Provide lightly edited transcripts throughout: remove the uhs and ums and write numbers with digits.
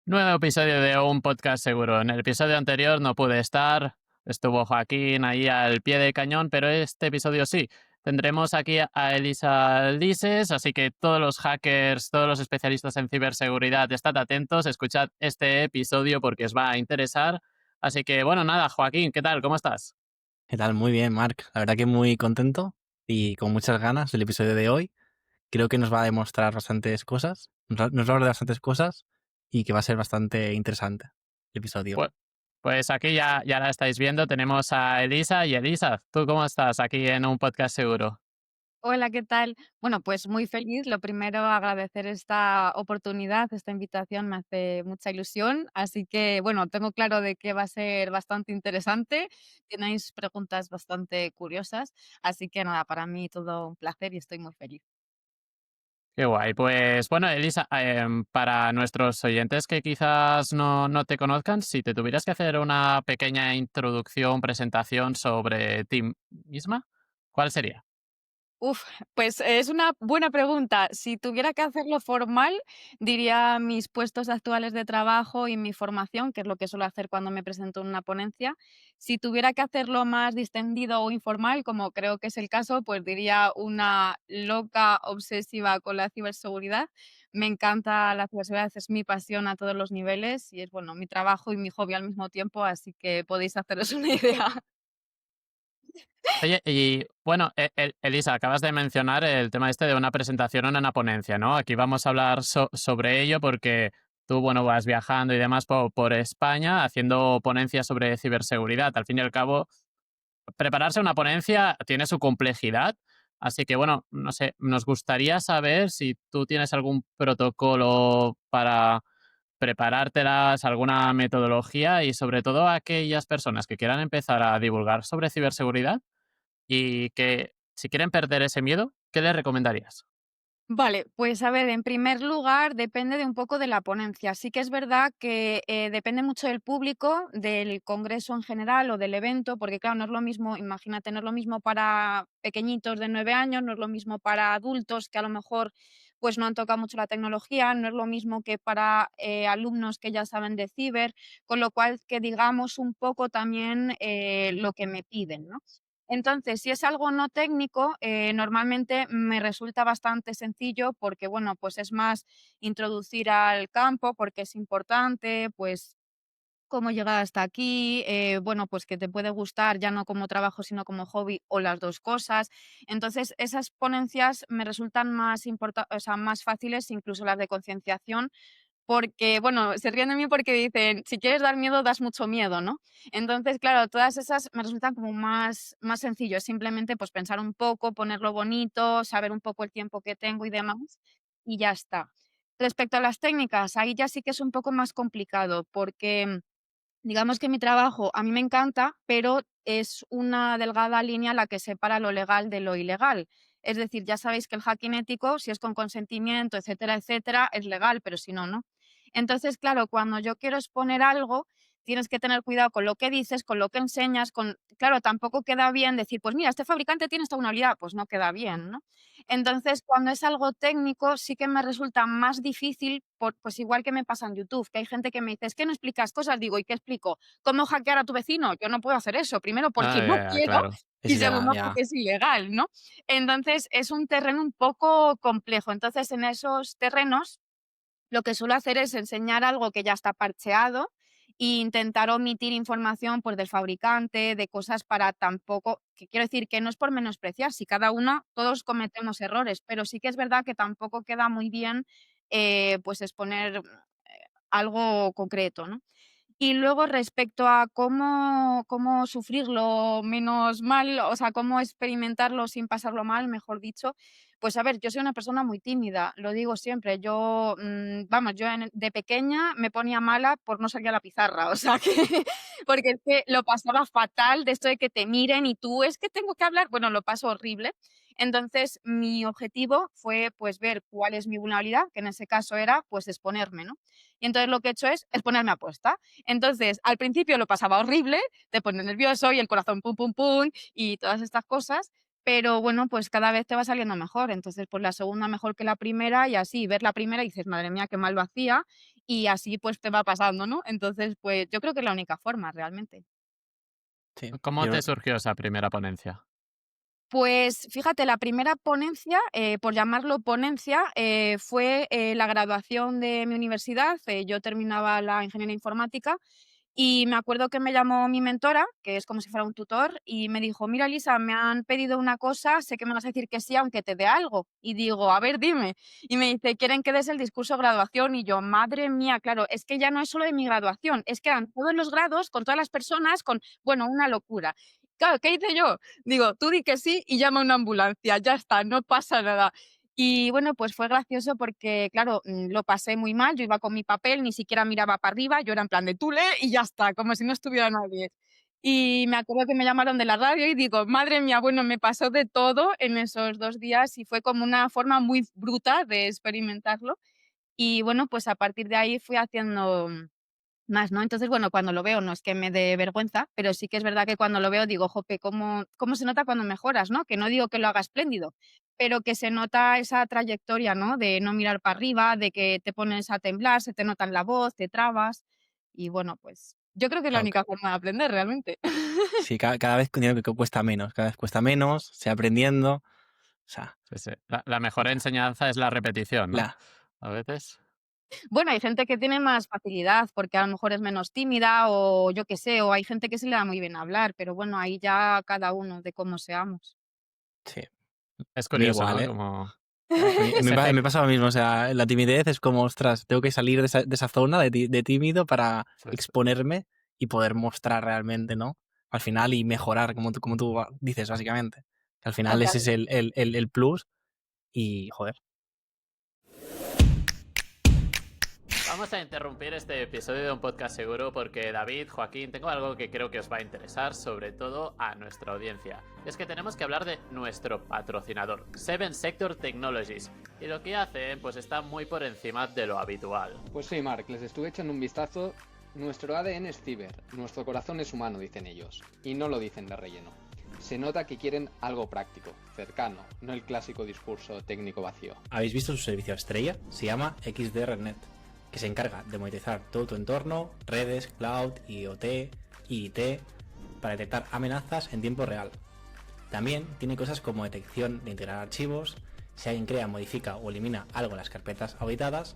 Nuevo episodio de Un Podcast Seguro. En el episodio anterior no pude estar, estuvo Joaquín ahí al pie del cañón, pero este episodio sí. Tendremos aquí a Elisa Lises, así que todos los hackers, todos los especialistas en ciberseguridad, estad atentos, escuchad este episodio porque os va a interesar. Así que bueno, nada, Joaquín, ¿qué tal? ¿Cómo estás? ¿Qué tal? Muy bien, Marc. La verdad que muy contento y con muchas ganas del episodio de hoy. Creo que nos va a demostrar bastantes cosas, nos va a hablar de bastantes cosas y que va a ser bastante interesante el episodio. Pues, pues aquí ya la estáis viendo, tenemos a Elisa y Elisa, ¿tú cómo estás aquí en Un Podcast Seguro? Hola, ¿qué tal? Bueno, pues muy feliz. Lo primero, agradecer esta oportunidad, esta invitación, me hace mucha ilusión. Así que, bueno, tengo claro de que va a ser bastante interesante. Tenéis preguntas bastante curiosas. Así que nada, para mí todo un placer y estoy muy feliz. Qué guay. Pues bueno, Elisa, para nuestros oyentes que quizás no te conozcan, si te tuvieras que hacer una pequeña introducción, presentación sobre ti misma, ¿cuál sería? Uf, pues es una buena pregunta. Si tuviera que hacerlo formal, diría mis puestos actuales de trabajo y mi formación, que es lo que suelo hacer cuando me presento en una ponencia. Si tuviera que hacerlo más distendido o informal, como creo que es el caso, pues diría una loca obsesiva con la ciberseguridad. Me encanta la ciberseguridad, es mi pasión a todos los niveles y es, bueno, mi trabajo y mi hobby al mismo tiempo, así que podéis haceros una idea. Oye, y bueno, Elisa, acabas de mencionar el tema este de una presentación en una ponencia, ¿no? Aquí vamos a hablar sobre ello porque tú, bueno, vas viajando y demás por España haciendo ponencias sobre ciberseguridad. Al fin y al cabo, prepararse una ponencia tiene su complejidad, así que bueno, no sé, nos gustaría saber si tú tienes algún protocolo para preparártelas, alguna metodología y sobre todo a aquellas personas que quieran empezar a divulgar sobre ciberseguridad y que si quieren perder ese miedo, ¿qué les recomendarías? Vale, pues a ver, en primer lugar, depende de un poco de la ponencia. Sí que es verdad que depende mucho del público, del congreso en general o del evento, porque claro, no es lo mismo, imagínate, no es lo mismo para pequeñitos de 9 años, no es lo mismo para adultos que a lo mejor pues no han tocado mucho la tecnología, no es lo mismo que para alumnos que ya saben de ciber, con lo cual que digamos un poco también lo que me piden, ¿no? Entonces, si es algo no técnico, normalmente me resulta bastante sencillo porque, bueno, pues es más introducir al campo, porque es importante, pues cómo llegar hasta aquí, bueno, pues que te puede gustar ya no como trabajo, sino como hobby o las 2 cosas. Entonces, esas ponencias me resultan o sea, más fáciles, incluso las de concienciación, porque, bueno, se ríen de mí porque dicen: "Si quieres dar miedo, das mucho miedo", ¿no? Entonces, claro, todas esas me resultan como más sencillo, es simplemente, pues, pensar un poco, ponerlo bonito, saber un poco el tiempo que tengo y demás, y ya está. Respecto a las técnicas, ahí ya sí que es un poco más complicado, porque digamos que mi trabajo a mí me encanta, pero es una delgada línea la que separa lo legal de lo ilegal. Es decir, ya sabéis que el hacking ético, si es con consentimiento, etcétera, etcétera, es legal, pero si no, no. Entonces, claro, cuando yo quiero exponer algo, tienes que tener cuidado con lo que dices, con lo que enseñas, con claro, tampoco queda bien decir: "Pues mira, este fabricante tiene esta vulnerabilidad", pues no queda bien, ¿no? Entonces, cuando es algo técnico, sí que me resulta más difícil, pues igual que me pasa en YouTube, que hay gente que me dice: "Es que no explicas cosas". Digo: "¿Y qué explico? ¿Cómo hackear a tu vecino?". Yo no puedo hacer eso, primero porque Ah, no ya, quiero claro. y Es ya, segundo ya. porque es ilegal, ¿no? Entonces, es un terreno un poco complejo. Entonces, en esos terrenos lo que suelo hacer es enseñar algo que ya está parcheado e intentar omitir información, pues, del fabricante, de cosas para tampoco que quiero decir que no es por menospreciar, si cada uno todos cometemos errores, pero sí que es verdad que tampoco queda muy bien, pues, exponer, algo concreto, ¿no? Y luego respecto a cómo sufrirlo menos mal, o sea, cómo experimentarlo sin pasarlo mal, mejor dicho, pues a ver, yo soy una persona muy tímida, lo digo siempre. Yo, vamos, yo de pequeña me ponía mala por no salir a la pizarra, o sea que porque es que lo pasaba fatal de esto de que te miren y tú: "Es que tengo que hablar", bueno, lo paso horrible. Entonces, mi objetivo fue, pues, ver cuál es mi vulnerabilidad, que en ese caso era, pues, exponerme, ¿no? Y entonces lo que he hecho es exponerme a posta. Entonces, al principio lo pasaba horrible, te pone nervioso y el corazón pum, pum, pum y todas estas cosas, pero bueno, pues cada vez te va saliendo mejor. Entonces, pues la segunda mejor que la primera y así, ver la primera y dices: "Madre mía, qué mal lo hacía", y así pues te va pasando, ¿no? Entonces, pues yo creo que es la única forma realmente. Sí. ¿Cómo te surgió esa primera ponencia? Pues fíjate, la primera ponencia, por llamarlo ponencia, fue la graduación de mi universidad. Yo terminaba la ingeniería informática y me acuerdo que me llamó mi mentora, que es como si fuera un tutor, y me dijo: "Mira, Lisa, me han pedido una cosa, sé que me vas a decir que sí, aunque te dé algo". Y digo: "A ver, dime". Y me dice: "Quieren que des el discurso de graduación". Y yo: "Madre mía", claro, es que ya no es solo de mi graduación, es que eran todos los grados, con todas las personas, con bueno, una locura. Claro, ¿qué hice yo? Digo: "Tú di que sí y llama a una ambulancia, ya está, no pasa nada". Y bueno, pues fue gracioso porque, claro, lo pasé muy mal, yo iba con mi papel, ni siquiera miraba para arriba, yo era en plan de: "Tú lee", y ya está, como si no estuviera nadie. Y me acuerdo que me llamaron de la radio y digo: "Madre mía", bueno, me pasó de todo en esos 2 días y fue como una forma muy bruta de experimentarlo. Y bueno, pues a partir de ahí fui haciendo más, ¿no? Entonces, bueno, cuando lo veo no es que me dé vergüenza, pero sí que es verdad que cuando lo veo digo: "Jope, cómo se nota cuando mejoras", ¿no? Que no digo que lo haga espléndido, pero que se nota esa trayectoria, ¿no? De no mirar para arriba, de que te pones a temblar, se te nota en la voz, te trabas. Y bueno, pues yo creo que es la Claro, única forma de aprender realmente. sí, cada vez que cuesta menos, cada vez cuesta menos, se aprendiendo. O sea, Sí, sí. La mejor enseñanza es la repetición, ¿no? la, A veces. Bueno, hay gente que tiene más facilidad porque a lo mejor es menos tímida o yo qué sé, o hay gente que se le da muy bien hablar, pero bueno, ahí ya cada uno de cómo seamos. sí, Es a mí curioso, igual, ¿no? ¿eh? Como Me ese me efecto. pasa lo mismo, o sea, la timidez es como, ostras, tengo que salir de esa zona de tímido para Pues, exponerme y poder mostrar realmente, ¿no? Al final y mejorar, como tú dices, básicamente. Al final ese es Total. el plus y, joder, vamos a interrumpir este episodio de un podcast seguro porque David, Joaquín, tengo algo que creo que os va a interesar, sobre todo a nuestra audiencia. Es que tenemos que hablar de nuestro patrocinador, Seven Sector Technologies. Y lo que hacen, pues está muy por encima de lo habitual. Pues sí, Mark, les estuve echando un vistazo. Nuestro ADN es ciber, nuestro corazón es humano, dicen ellos. Y no lo dicen de relleno. Se nota que quieren algo práctico, cercano, no el clásico discurso técnico vacío. ¿habéis visto su servicio estrella? Se llama XDRNet, que se encarga de monitorizar todo tu entorno, redes, cloud, IoT, IIT, para detectar amenazas en tiempo real. También tiene cosas como detección de integrar archivos, si alguien crea, modifica o elimina algo en las carpetas auditadas,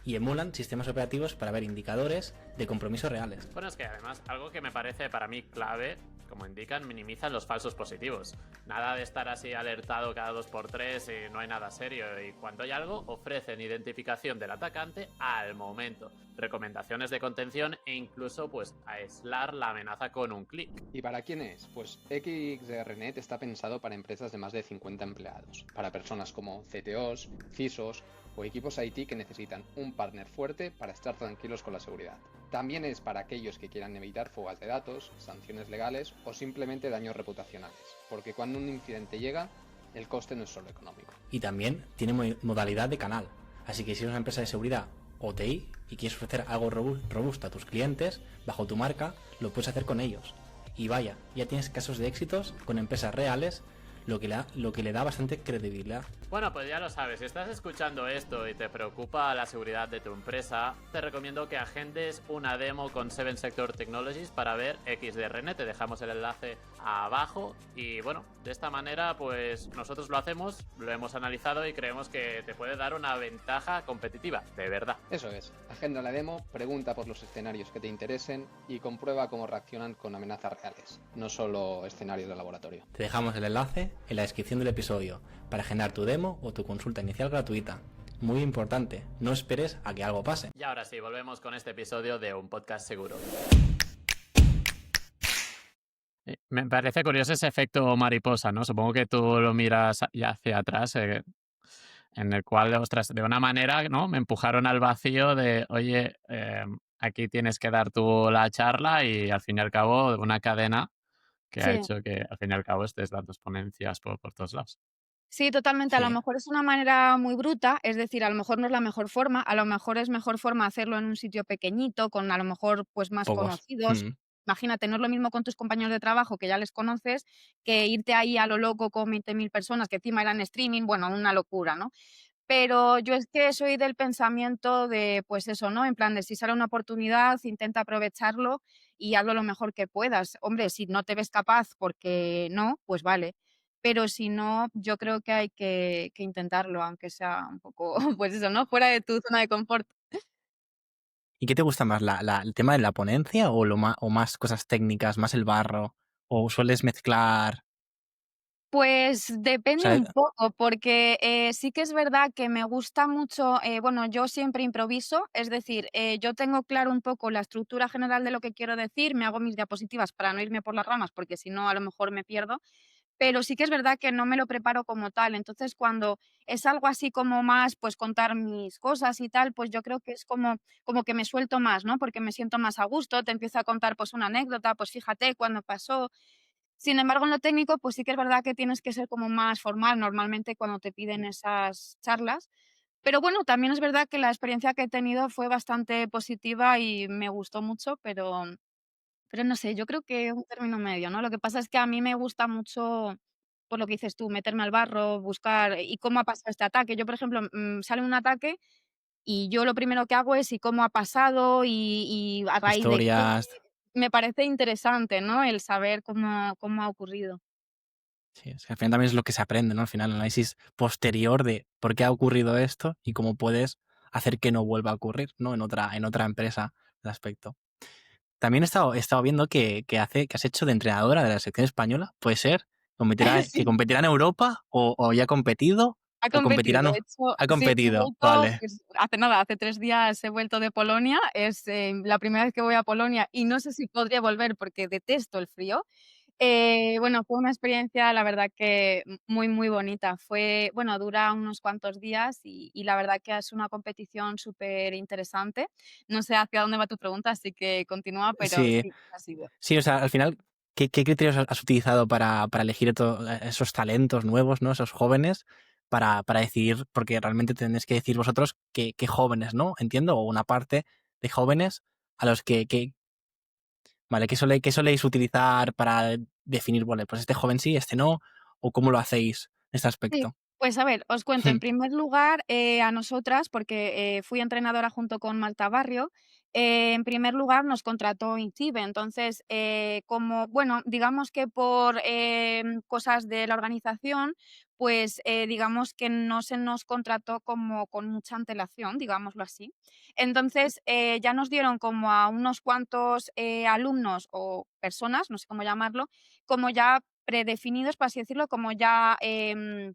y emulan sistemas operativos para ver indicadores de compromiso reales. Bueno, es que además algo que me parece para mí clave, como indican, minimizan los falsos positivos. Nada de estar así alertado cada 2x3 y no hay nada serio. Y cuando hay algo, ofrecen identificación del atacante al momento, recomendaciones de contención e incluso pues aislar la amenaza con un clic. ¿Y para quién es? Pues XDRNet está pensado para empresas de más de 50 empleados, para personas como CTOs, CISOs o equipos IT que necesitan un partner fuerte para estar tranquilos con la seguridad. También es para aquellos que quieran evitar fugas de datos, sanciones legales o simplemente daños reputacionales, porque cuando un incidente llega, el coste no es solo económico. Y también tiene modalidad de canal, así que si eres una empresa de seguridad o TI y quieres ofrecer algo robusto a tus clientes bajo tu marca, lo puedes hacer con ellos. Y vaya, ya tienes casos de éxitos con empresas reales, lo que le da bastante credibilidad. Bueno, pues ya lo sabes, si estás escuchando esto y te preocupa la seguridad de tu empresa, te recomiendo que agendes una demo con Seven Sector Technologies para ver XDRN. Te dejamos el enlace abajo y bueno, de esta manera pues nosotros lo hacemos, lo hemos analizado y creemos que te puede dar una ventaja competitiva, de verdad. Eso es, agenda la demo, pregunta por los escenarios que te interesen y comprueba cómo reaccionan con amenazas reales, no solo escenarios de laboratorio. Te dejamos el enlace en la descripción del episodio para agendar tu demo o tu consulta inicial gratuita. Muy importante, no esperes a que algo pase. Y ahora sí, volvemos con este episodio de Un Podcast Seguro. Me parece curioso ese efecto mariposa, ¿no? Supongo que tú lo miras ya hacia atrás, en el cual, ostras, de una manera, ¿no? Me empujaron al vacío de, oye, aquí tienes que dar tú la charla y al fin y al cabo una cadena que ha Sí. hecho que al fin y al cabo estés dando ponencias por todos lados. Sí, totalmente. A lo Sí, mejor es una manera muy bruta, es decir, a lo mejor no es la mejor forma, a lo mejor es mejor forma hacerlo en un sitio pequeñito, con a lo mejor pues más pocos. conocidos. Imagínate, no es lo mismo con tus compañeros de trabajo que ya les conoces, que irte ahí a lo loco con 20.000 personas que encima eran streaming, bueno, una locura, ¿no? Pero yo es que soy del pensamiento de, pues eso, ¿no? En plan de si sale una oportunidad, intenta aprovecharlo y hazlo lo mejor que puedas. Hombre, si no te ves capaz porque no, pues vale. Pero si no, yo creo que hay que intentarlo, aunque sea un poco, pues eso, ¿no? Fuera de tu zona de confort. ¿Y qué te gusta más, el tema de la ponencia o, o más cosas técnicas, más el barro? ¿O sueles mezclar? Pues O depende sea, un poco, porque, sí que es verdad que me gusta mucho, bueno, yo siempre improviso, es decir, yo tengo claro un poco la estructura general de lo que quiero decir, me hago mis diapositivas para no irme por las ramas, porque si no, a lo mejor me pierdo, pero sí que es verdad que no me lo preparo como tal. Entonces, cuando es algo así como más, pues contar mis cosas y tal, pues yo creo que es como que me suelto más, ¿no? Porque me siento más a gusto, te empiezo a contar, pues, una anécdota, pues fíjate cuando pasó. Sin embargo, en lo técnico, pues sí que es verdad que tienes que ser como más formal normalmente cuando te piden esas charlas. Pero bueno, también es verdad que la experiencia que he tenido fue bastante positiva y me gustó mucho, pero no sé, yo creo que un término medio, ¿no? Lo que pasa es que a mí me gusta mucho, por lo que dices tú, meterme al barro, buscar y cómo ha pasado este ataque. Yo, por ejemplo, sale un ataque y yo lo primero que hago es y cómo ha pasado y a raíz de qué. historias. Me parece interesante, ¿no? El saber cómo ha ocurrido. Sí, es que al final también es lo que se aprende, ¿no? Al final, el análisis posterior de por qué ha ocurrido esto y cómo puedes hacer que no vuelva a ocurrir, ¿no? En otra empresa, el aspecto. También he estado viendo que has hecho de entrenadora de la selección española. ¿Puede ser? ¿Que Sí, competirá en Europa? O ya ha competido? ha ¿O competirá competido. De no? hecho, Ha sí, he competido, vuelto, vale. pues, hace nada, hace 3 días he vuelto de Polonia. Es, la primera vez que voy a Polonia y no sé si podría volver porque detesto el frío. Bueno, fue una experiencia, la verdad que muy, muy bonita. Fue bueno, dura unos cuantos días y la verdad que es una competición súper interesante. No sé hacia dónde va tu pregunta, así que continúa, pero Sí, sí, ha sido. sí, o sea, al final, ¿qué criterios has utilizado para elegir esos talentos nuevos, ¿no? Esos jóvenes, para decidir, porque realmente tenéis que decir vosotros qué jóvenes, ¿no? Entiendo, o una parte de jóvenes a los vale, qué soléis utilizar para definir, vale, pues este joven sí, este no, o cómo lo hacéis en este Sí, aspecto. pues a ver, os cuento. En primer lugar, a nosotras, porque fui entrenadora junto con Marta Barrio, en primer lugar nos contrató INCIBE. Entonces, como, bueno, digamos que por cosas de la organización, pues digamos que no se nos contrató como con mucha antelación, digámoslo así. Entonces, ya nos dieron como a unos cuantos alumnos o personas, no sé cómo llamarlo, como ya predefinidos, por así decirlo, como ya ¿cómo se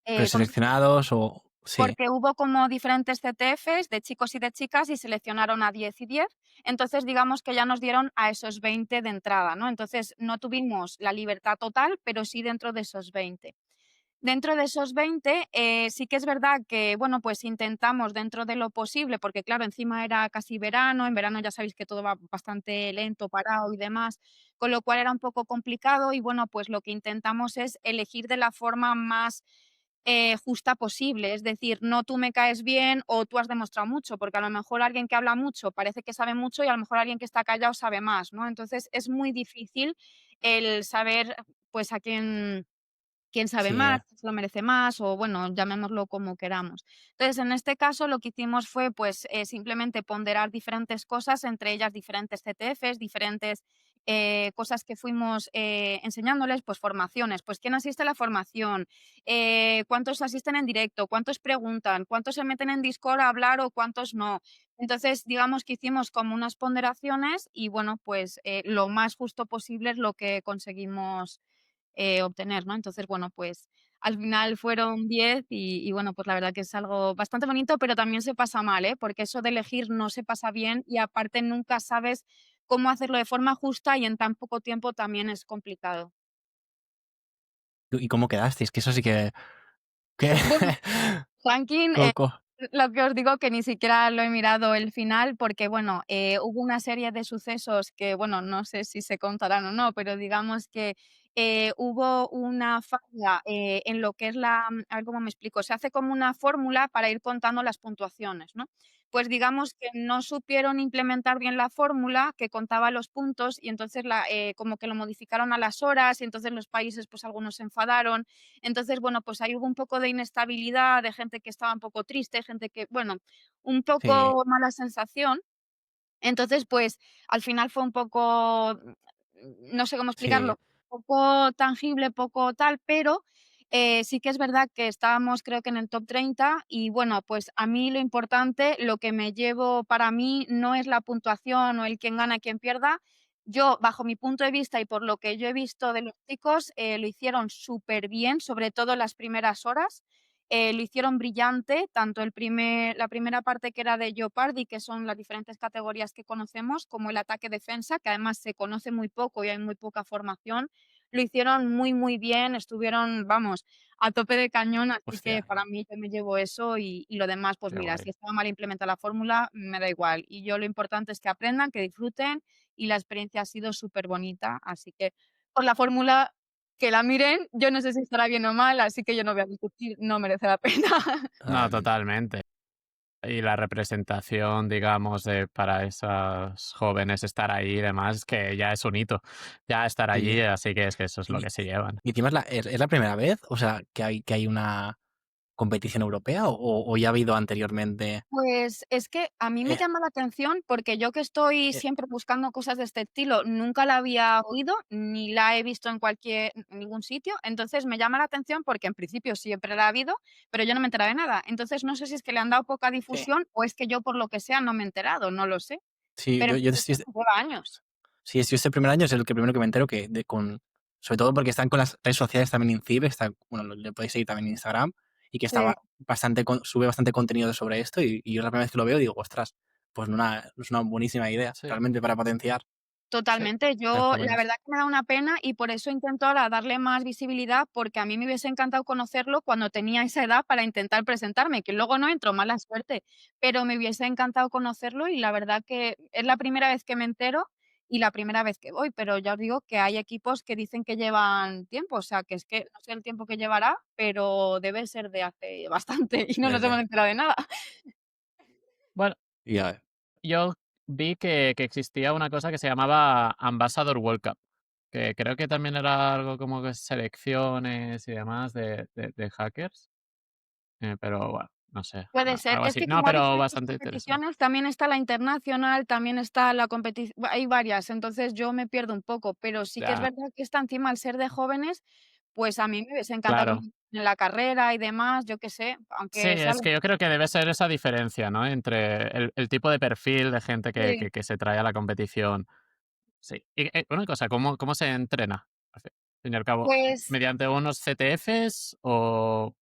dice? Preseleccionados o... Sí, Porque hubo como diferentes CTFs de chicos y de chicas y seleccionaron a 10 y 10. Entonces, digamos que ya nos dieron a esos 20 de entrada, ¿no? Entonces, no tuvimos la libertad total, pero sí dentro de esos 20. Dentro de esos 20, sí que es verdad que, bueno, pues intentamos dentro de lo posible, porque claro, encima era casi verano, en verano ya sabéis que todo va bastante lento, parado y demás, con lo cual era un poco complicado y bueno, pues lo que intentamos es elegir de la forma más justa posible, es decir, no tú me caes bien o tú has demostrado mucho, porque a lo mejor alguien que habla mucho parece que sabe mucho y a lo mejor alguien que está callado sabe más, ¿no? Entonces es muy difícil el saber, pues, a quién sabe sí. más, quién se lo merece más o bueno, llamémoslo como queramos. Entonces, en este caso, lo que hicimos fue, pues, simplemente ponderar diferentes cosas, entre ellas diferentes CTFs, diferentes, cosas que fuimos, enseñándoles, pues, formaciones, pues, ¿quién asiste a la formación? ¿Cuántos asisten en directo? ¿Cuántos preguntan? ¿Cuántos se meten en Discord a hablar o cuántos no? Entonces, digamos que hicimos como unas ponderaciones y, bueno, pues, lo más justo posible es lo que conseguimos obtener, ¿no? Entonces, bueno, pues al final fueron 10 y bueno, pues la verdad que es algo bastante bonito, pero también se pasa mal, ¿eh? Porque eso de elegir no se pasa bien y aparte nunca sabes cómo hacerlo de forma justa y en tan poco tiempo también es complicado. ¿Y cómo quedasteis? Que eso sí que... Bueno, ranking, Coco. lo que os digo que ni siquiera lo he mirado el final porque, bueno, hubo una serie de sucesos que, bueno, no sé si se contarán o no, pero digamos que hubo una falla en lo que es a ver cómo me explico, se hace como una fórmula para ir contando las puntuaciones, ¿no? Pues digamos que no supieron implementar bien la fórmula que contaba los puntos y entonces como que lo modificaron a las horas y entonces los países, pues algunos se enfadaron. Entonces, bueno, pues ahí hubo un poco de inestabilidad, de gente que estaba un poco triste, gente que, bueno, un Sí, poco mala sensación. Entonces, pues, al final fue un poco, no sé cómo sí, explicarlo, poco tangible, poco tal, pero, sí que es verdad que estábamos, creo que en el top 30 y bueno, pues a mí lo importante, lo que me llevo para mí no es la puntuación o el quién gana, quién pierda. Yo, bajo mi punto de vista y por lo que yo he visto de los chicos, lo hicieron súper bien, sobre todo las primeras horas. Lo hicieron brillante, tanto la primera parte que era de Jeopardy, que son las diferentes categorías que conocemos, como el ataque-defensa, que además se conoce muy poco y hay muy poca formación. Lo hicieron muy, muy bien, estuvieron, vamos, a tope de cañón, así que hostia, para mí yo me llevo eso y lo demás, pues Qué mira, guay. si estaba mal implementada la fórmula, me da igual. Y yo lo importante es que aprendan, que disfruten y la experiencia ha sido súper bonita, así que por la fórmula que la miren, yo no sé si estará bien o mal, así que yo no voy a discutir, no merece la pena. No, totalmente. totalmente. Y la representación, digamos, para esos jóvenes estar ahí y demás, que ya es un hito, ya estar allí, Sí. así que es que eso es lo Y, que se llevan. y encima es la primera vez, o sea, que hay una competición europea o ya ha habido anteriormente. Pues es que a mí me Eh, llama la atención porque yo que estoy eh, siempre buscando cosas de este estilo, nunca la había oído ni la he visto en ningún sitio. Entonces me llama la atención porque en principio siempre la ha habido, pero yo no me he enterado de nada. Entonces no sé si es que le han dado poca sí, difusión o es que yo por lo que sea no me he enterado, no lo sé. sí, Pero en yo principio lleva años. sí, yo este primer año es el que primero que me entero sobre todo porque están con las redes sociales también Incibe, bueno, le podéis seguir también en Instagram, y que Sí. estaba sube bastante contenido sobre esto, y yo la primera vez que lo veo digo, ostras, pues es una buenísima idea, Sí, realmente para potenciar sí. Totalmente. a los Yo, la jóvenes. verdad que me da una pena y por eso intento ahora darle más visibilidad, porque a mí me hubiese encantado conocerlo cuando tenía esa edad para intentar presentarme, que luego no entro, mala suerte, pero me hubiese encantado conocerlo y la verdad que es la primera vez que me entero y la primera vez que voy, pero ya os digo que hay equipos que dicen que llevan tiempo, o sea, que es que no sé el tiempo que llevará, pero debe ser de hace bastante y no nos hemos Desde, enterado de nada. Bueno, y a ver, yo vi que existía una cosa que se llamaba Ambassador World Cup, que creo que también era algo como que selecciones y demás de hackers, pero bueno, no sé, Puede ser. algo Es así. que No, como hay pero diferentes bastante interesante. competiciones, también está la internacional, también está la competición, hay varias, entonces yo me pierdo un poco, pero sí que es Ya, verdad que esta encima al ser de jóvenes, pues a mí me hubiese encantado claro. también en la carrera y demás, yo qué sé, Sí, aunque sea es lo que yo creo que debe ser esa diferencia, ¿no? Entre el tipo de perfil de gente sí, que se trae a la competición. Sí. Y, una cosa, ¿cómo se entrena? Al fin y al cabo, pues ¿mediante unos CTFs o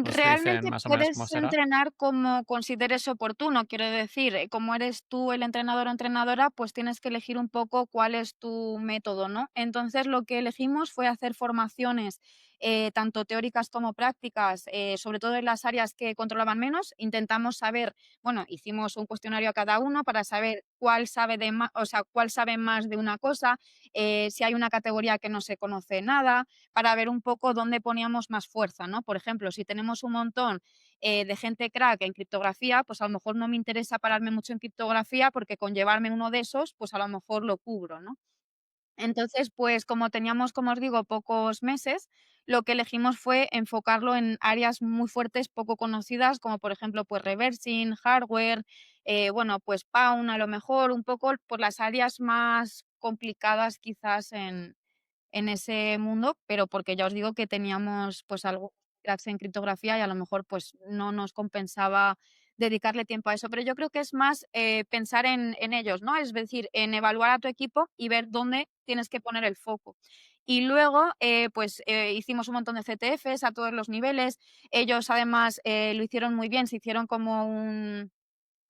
os dicen realmente más o menos cómo puedes será? entrenar como consideres oportuno, quiero decir, como eres tú el entrenador o entrenadora, pues tienes que elegir un poco cuál es tu método, ¿no? Entonces, lo que elegimos fue hacer formaciones, tanto teóricas como prácticas, sobre todo en las áreas que controlaban menos. Intentamos saber, bueno, hicimos un cuestionario a cada uno para saber cuál sabe o sea, cuál sabe más de una cosa, si hay una categoría que no se conoce nada, para ver un poco dónde poníamos más fuerza, ¿no? Por ejemplo, si tenemos un montón, de gente crack en criptografía, pues a lo mejor no me interesa pararme mucho en criptografía, porque con llevarme uno de esos, pues a lo mejor lo cubro, ¿no? Entonces, pues como teníamos, como os digo, pocos meses, lo que elegimos fue enfocarlo en áreas muy fuertes, poco conocidas, como por ejemplo, pues reversing, hardware, bueno, pues Pawn a lo mejor, un poco por las áreas más complicadas quizás en ese mundo, pero porque ya os digo que teníamos, pues, algo cracks en criptografía y a lo mejor, pues, no nos compensaba dedicarle tiempo a eso. Pero yo creo que es más, pensar en ellos, ¿no? Es decir, en evaluar a tu equipo y ver dónde tienes que poner el foco. Y luego, pues, hicimos un montón de CTFs a todos los niveles. Ellos, además, lo hicieron muy bien, se hicieron como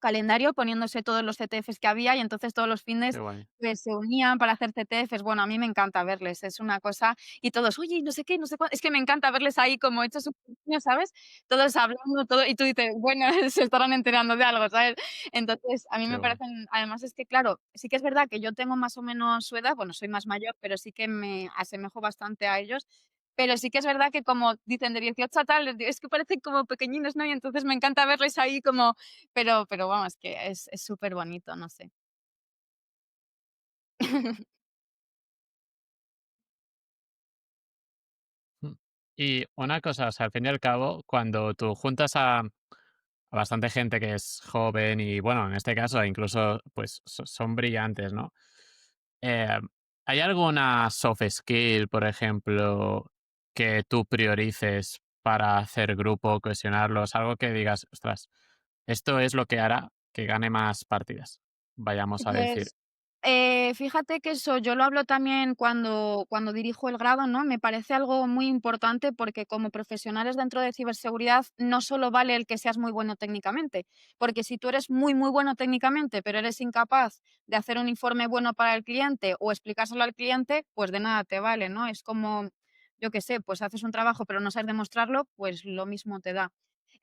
calendario poniéndose todos los CTFs que había y entonces todos los Qué fines guay. pues se unían para hacer CTFs. Bueno, a mí me encanta verles, es una cosa y todos: "Oye, no sé qué, no sé cuán", es que me encanta verles ahí como hechos un piña, ¿sabes? Todos hablando, todo y tú dices: "Bueno, se estarán enterando de algo", ¿sabes? Entonces, a mí Qué me guay. parecen además es que, claro, sí que es verdad que yo tengo más o menos su edad, bueno, soy más mayor, pero sí que me asemejo bastante a ellos, pero sí que es verdad que como dicen de 18 a tal, es que parecen como pequeñines, ¿no? Y entonces me encanta verles ahí como pero vamos, que es súper bonito, no sé. Mm. Y una cosa, o sea, al fin y al cabo, cuando tú juntas a bastante gente que es joven y, bueno, en este caso incluso, pues, son brillantes, ¿no? Eh, ¿Hay alguna soft skill, por ejemplo, que tú priorices para hacer grupo, cohesionarlos? Algo que digas: "Ostras, esto es lo que hará que gane más partidas", vayamos a decir. Pues, fíjate que eso yo lo hablo también cuando dirijo el grado, ¿no? Me parece algo muy importante porque como profesionales dentro de ciberseguridad no solo vale el que seas muy bueno técnicamente, porque si tú eres muy, muy bueno técnicamente, pero eres incapaz de hacer un informe bueno para el cliente o explicárselo al cliente, pues de nada te vale, ¿no? Es como, yo qué sé, pues haces un trabajo pero no sabes demostrarlo, pues lo mismo te da.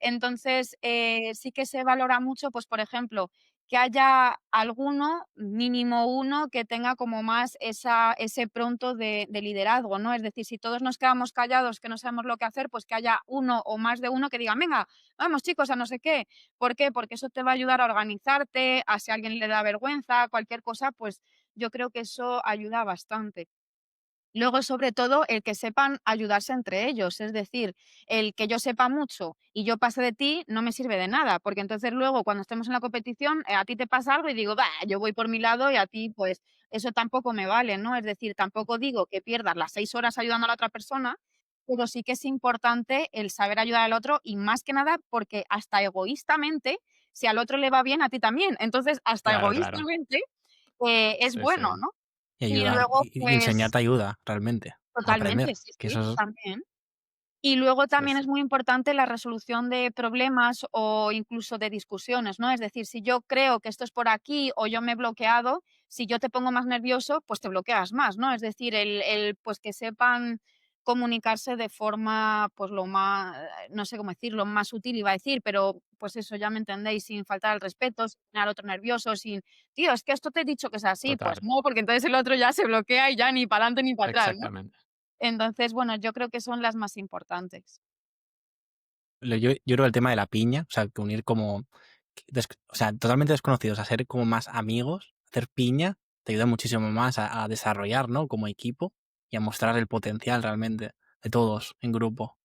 Entonces, sí que se valora mucho, pues, por ejemplo, que haya alguno, mínimo uno, que tenga como más ese pronto de liderazgo, ¿no? Es decir, si todos nos quedamos callados, que no sabemos lo que hacer, pues que haya uno o más de uno que diga: "Venga, vamos chicos, a no sé qué". ¿Por qué? Porque eso te va a ayudar a organizarte, a si a alguien le da vergüenza, cualquier cosa, pues yo creo que eso ayuda bastante. Luego, sobre todo, el que sepan ayudarse entre ellos, es decir, el que yo sepa mucho y yo pase de ti no me sirve de nada, porque entonces luego cuando estemos en la competición, a ti te pasa algo y digo, bah, yo voy por mi lado y a ti, pues eso tampoco me vale, ¿no? Es decir, tampoco digo que pierdas las 6 horas ayudando a la otra persona, pero sí que es importante el saber ayudar al otro y más que nada porque hasta egoístamente, si al otro le va bien, a ti también. Entonces, hasta Claro, claro. egoístamente es Sí, sí. bueno, ¿no? Y Y ayudar, luego, y pues enseñarte ayuda realmente a aprender, totalmente, sí, que sí, eso es... también. Y luego Sí, también sí. es muy importante la resolución de problemas o incluso de discusiones, ¿no? Es decir, si yo creo que esto es por aquí o yo me he bloqueado, si yo te pongo más nervioso, pues te bloqueas más, ¿no? Es decir, pues que sepan comunicarse de forma, pues lo más, no sé cómo decirlo, más útil iba a decir, pero pues eso ya me entendéis, sin faltar al respeto, sin poner al otro nervioso, sin, tío, es que esto te he dicho que es así, pues Total. no, porque entonces el otro ya se bloquea y ya ni para adelante ni para atrás, ¿no? Exactamente. Entonces, bueno, yo creo que son las más importantes. Yo creo el tema de la piña, o sea, que unir como, o sea, totalmente desconocidos, a ser como más amigos, hacer piña, te ayuda muchísimo más a desarrollar, ¿no? Como equipo y a mostrar el potencial realmente de todos en grupo.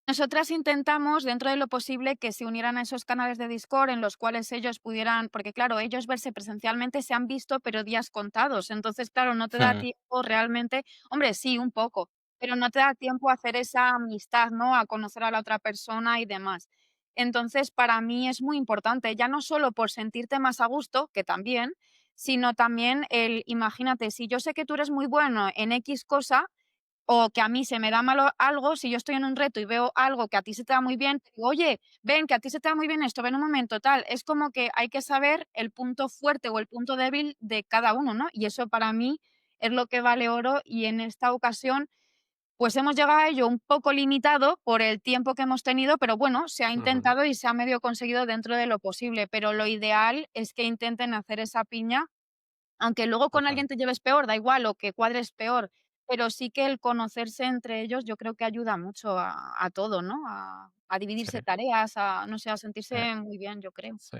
Nosotras intentamos, dentro de lo posible, que se unieran a esos canales de Discord en los cuales ellos pudieran, porque claro, ellos verse presencialmente se han visto, pero días contados. Entonces, claro, no te da Hmm, tiempo realmente, hombre, sí, un poco, pero no te da tiempo a hacer esa amistad, ¿no? A conocer a la otra persona y demás. Entonces, para mí es muy importante, ya no solo por sentirte más a gusto, que también, sino también imagínate, si yo sé que tú eres muy bueno en X cosa, o que a mí se me da malo algo, si yo estoy en un reto y veo algo que a ti se te da muy bien, te digo: "Oye, ven, que a ti se te da muy bien esto, ven un momento", tal. Es como que hay que saber el punto fuerte o el punto débil de cada uno, ¿no? Y eso para mí es lo que vale oro y en esta ocasión, pues hemos llegado a ello un poco limitado por el tiempo que hemos tenido, pero bueno, se ha Ujú. intentado y se ha medio conseguido dentro de lo posible, pero lo ideal es que intenten hacer esa piña aunque luego con Total. alguien te lleves peor, da igual, o que cuadres peor, pero sí que el conocerse entre ellos yo creo que ayuda mucho a todo, ¿no? A Sí, dividirse tareas, a, no sé, a eh, sentirse muy bien, yo creo. sí.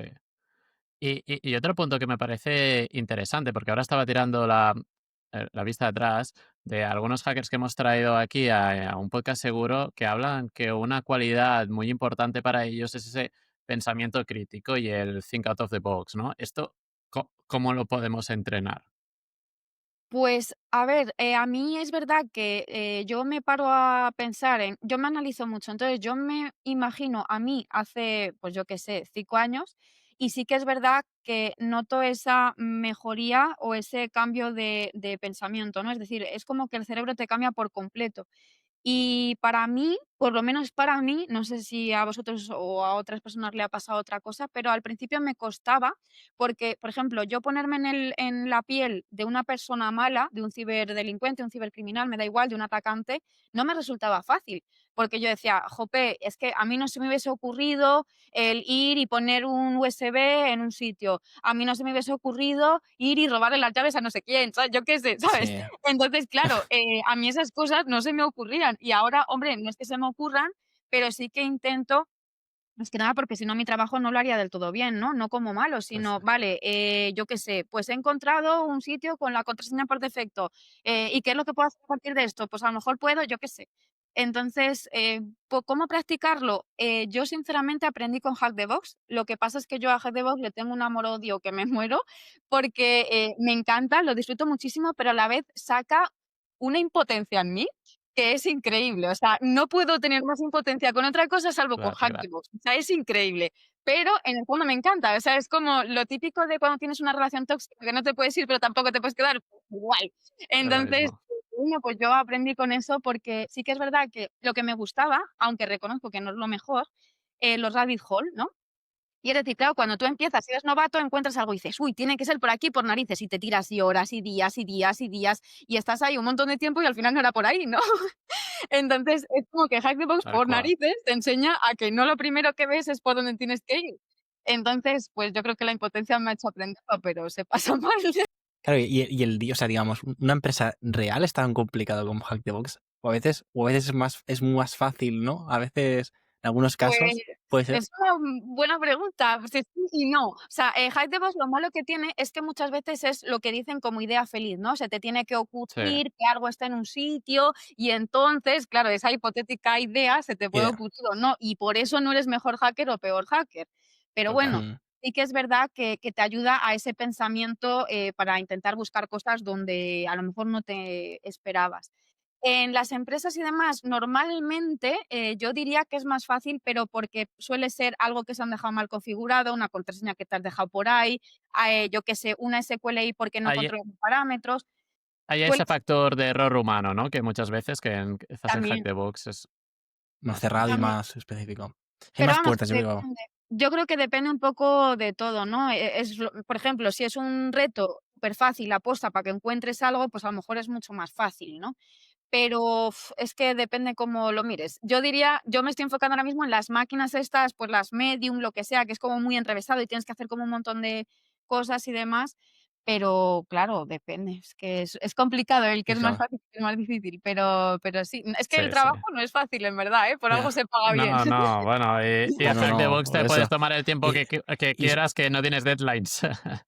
Y otro punto que me parece interesante, porque ahora estaba tirando la vista atrás de algunos hackers que hemos traído aquí a un podcast seguro que hablan que una cualidad muy importante para ellos es ese pensamiento crítico y el think out of the box, ¿no? Esto, ¿cómo lo podemos entrenar? Pues, a ver, a mí es verdad que, yo me paro a pensar yo me analizo mucho, entonces yo me imagino a mí hace, pues yo qué sé, 5 años, y sí que es verdad que noto esa mejoría o ese cambio de pensamiento, ¿no? Es decir, es como que el cerebro te cambia por completo. Y para mí, por lo menos para mí, no sé si a vosotros o a otras personas le ha pasado otra cosa, pero al principio me costaba porque, por ejemplo, yo ponerme en la piel de una persona mala, de un ciberdelincuente, un cibercriminal, me da igual, de un atacante, no me resultaba fácil, porque yo decía: "Jope, es que a mí no se me hubiese ocurrido el ir y poner un USB en un sitio, a mí no se me hubiese ocurrido ir y robarle las llaves a no sé quién", ¿sabes? Yo qué sé, ¿sabes? Sí, Entonces, claro, a mí esas cosas no se me ocurrían y ahora, hombre, no es que se me ocurran, pero sí que intento, más que nada porque si no mi trabajo no lo haría del todo bien, ¿no? No como malo, pues sino, sí. vale, yo qué sé, pues he encontrado un sitio con la contraseña por defecto, ¿y qué es lo que puedo hacer a partir de esto? Pues a lo mejor puedo, yo qué sé. Entonces, ¿cómo practicarlo? Yo sinceramente aprendí con Hack the Box. Lo que pasa es que yo a Hack the Box le tengo un amor-odio que me muero porque me encanta, lo disfruto muchísimo, pero a la vez saca una impotencia en mí que es increíble. O sea, no puedo tener más impotencia con otra cosa salvo con Claro, Hack claro. the Box. O sea, es increíble. Pero en el fondo me encanta. O sea, es como lo típico de cuando tienes una relación tóxica que no te puedes ir, pero tampoco te puedes quedar. Pues igual. Es lo Entonces, mismo. bueno, pues yo aprendí con eso porque sí que es verdad que lo que me gustaba, aunque reconozco que no es lo mejor, los rabbit hole, ¿no? Y es decir, claro, cuando tú empiezas y eres novato, encuentras algo y dices: "Uy, tiene que ser por aquí, por narices", y te tiras y horas y días y días y días, y estás ahí un montón de tiempo y al final no era por ahí, ¿no? Entonces, es como que Hack the Box Tal por cual. narices te enseña a que no lo primero que ves es por dónde tienes que ir. Entonces, pues yo creo que la impotencia me ha hecho aprenderlo, pero se pasa mal. Claro, y el día, o sea, digamos, una empresa real es tan complicado como Hack the Box. O a veces es más fácil, ¿no? A veces, en algunos Pues, casos, puede ser. es una buena pregunta, pues sí y no. O sea, Hyde the Boss lo malo que tiene es que muchas veces es lo que dicen como idea feliz, ¿no? Se te tiene que Sí, ocurrir que algo está en un sitio y entonces, claro, esa hipotética idea se te puede Yeah. ocurrir o no, y por eso no eres mejor hacker o peor hacker. Pero bueno, total. Mm, sí que es verdad que te ayuda a ese pensamiento, para intentar buscar cosas donde a lo mejor no te esperabas. En las empresas y demás, normalmente, yo diría que es más fácil, pero porque suele ser algo que se han dejado mal configurado, una contraseña que te has dejado por ahí, yo qué sé, una SQLI porque no Hay controlas los parámetros. hay Suele ese factor de error humano, ¿no? Que muchas veces que quizás en Hack también, the Box es más más cerrado y complicado. también. más específico. Hay Pero más vamos, puertas, yo creo. depende. Yo creo que depende un poco de todo, ¿no? Por ejemplo, si es un reto súper fácil, aposta para que encuentres algo, pues a lo mejor es mucho más fácil, ¿no? Pero es que depende cómo lo mires. Yo diría, yo me estoy enfocando ahora mismo en las máquinas estas, pues las Medium, lo que sea, que es como muy enrevesado y tienes que hacer como un montón de cosas y demás, pero claro, depende. Es que es complicado el que Sí, es más claro. fácil y el que es más difícil, pero sí. Es que el Sí, sí. trabajo no es fácil, en verdad, ¿eh? Por algo Ya. se paga bien. No, no, bueno, y No, en no, Hack the no, Box por te puedes eso. tomar el tiempo Y, que y, quieras, que no tienes deadlines.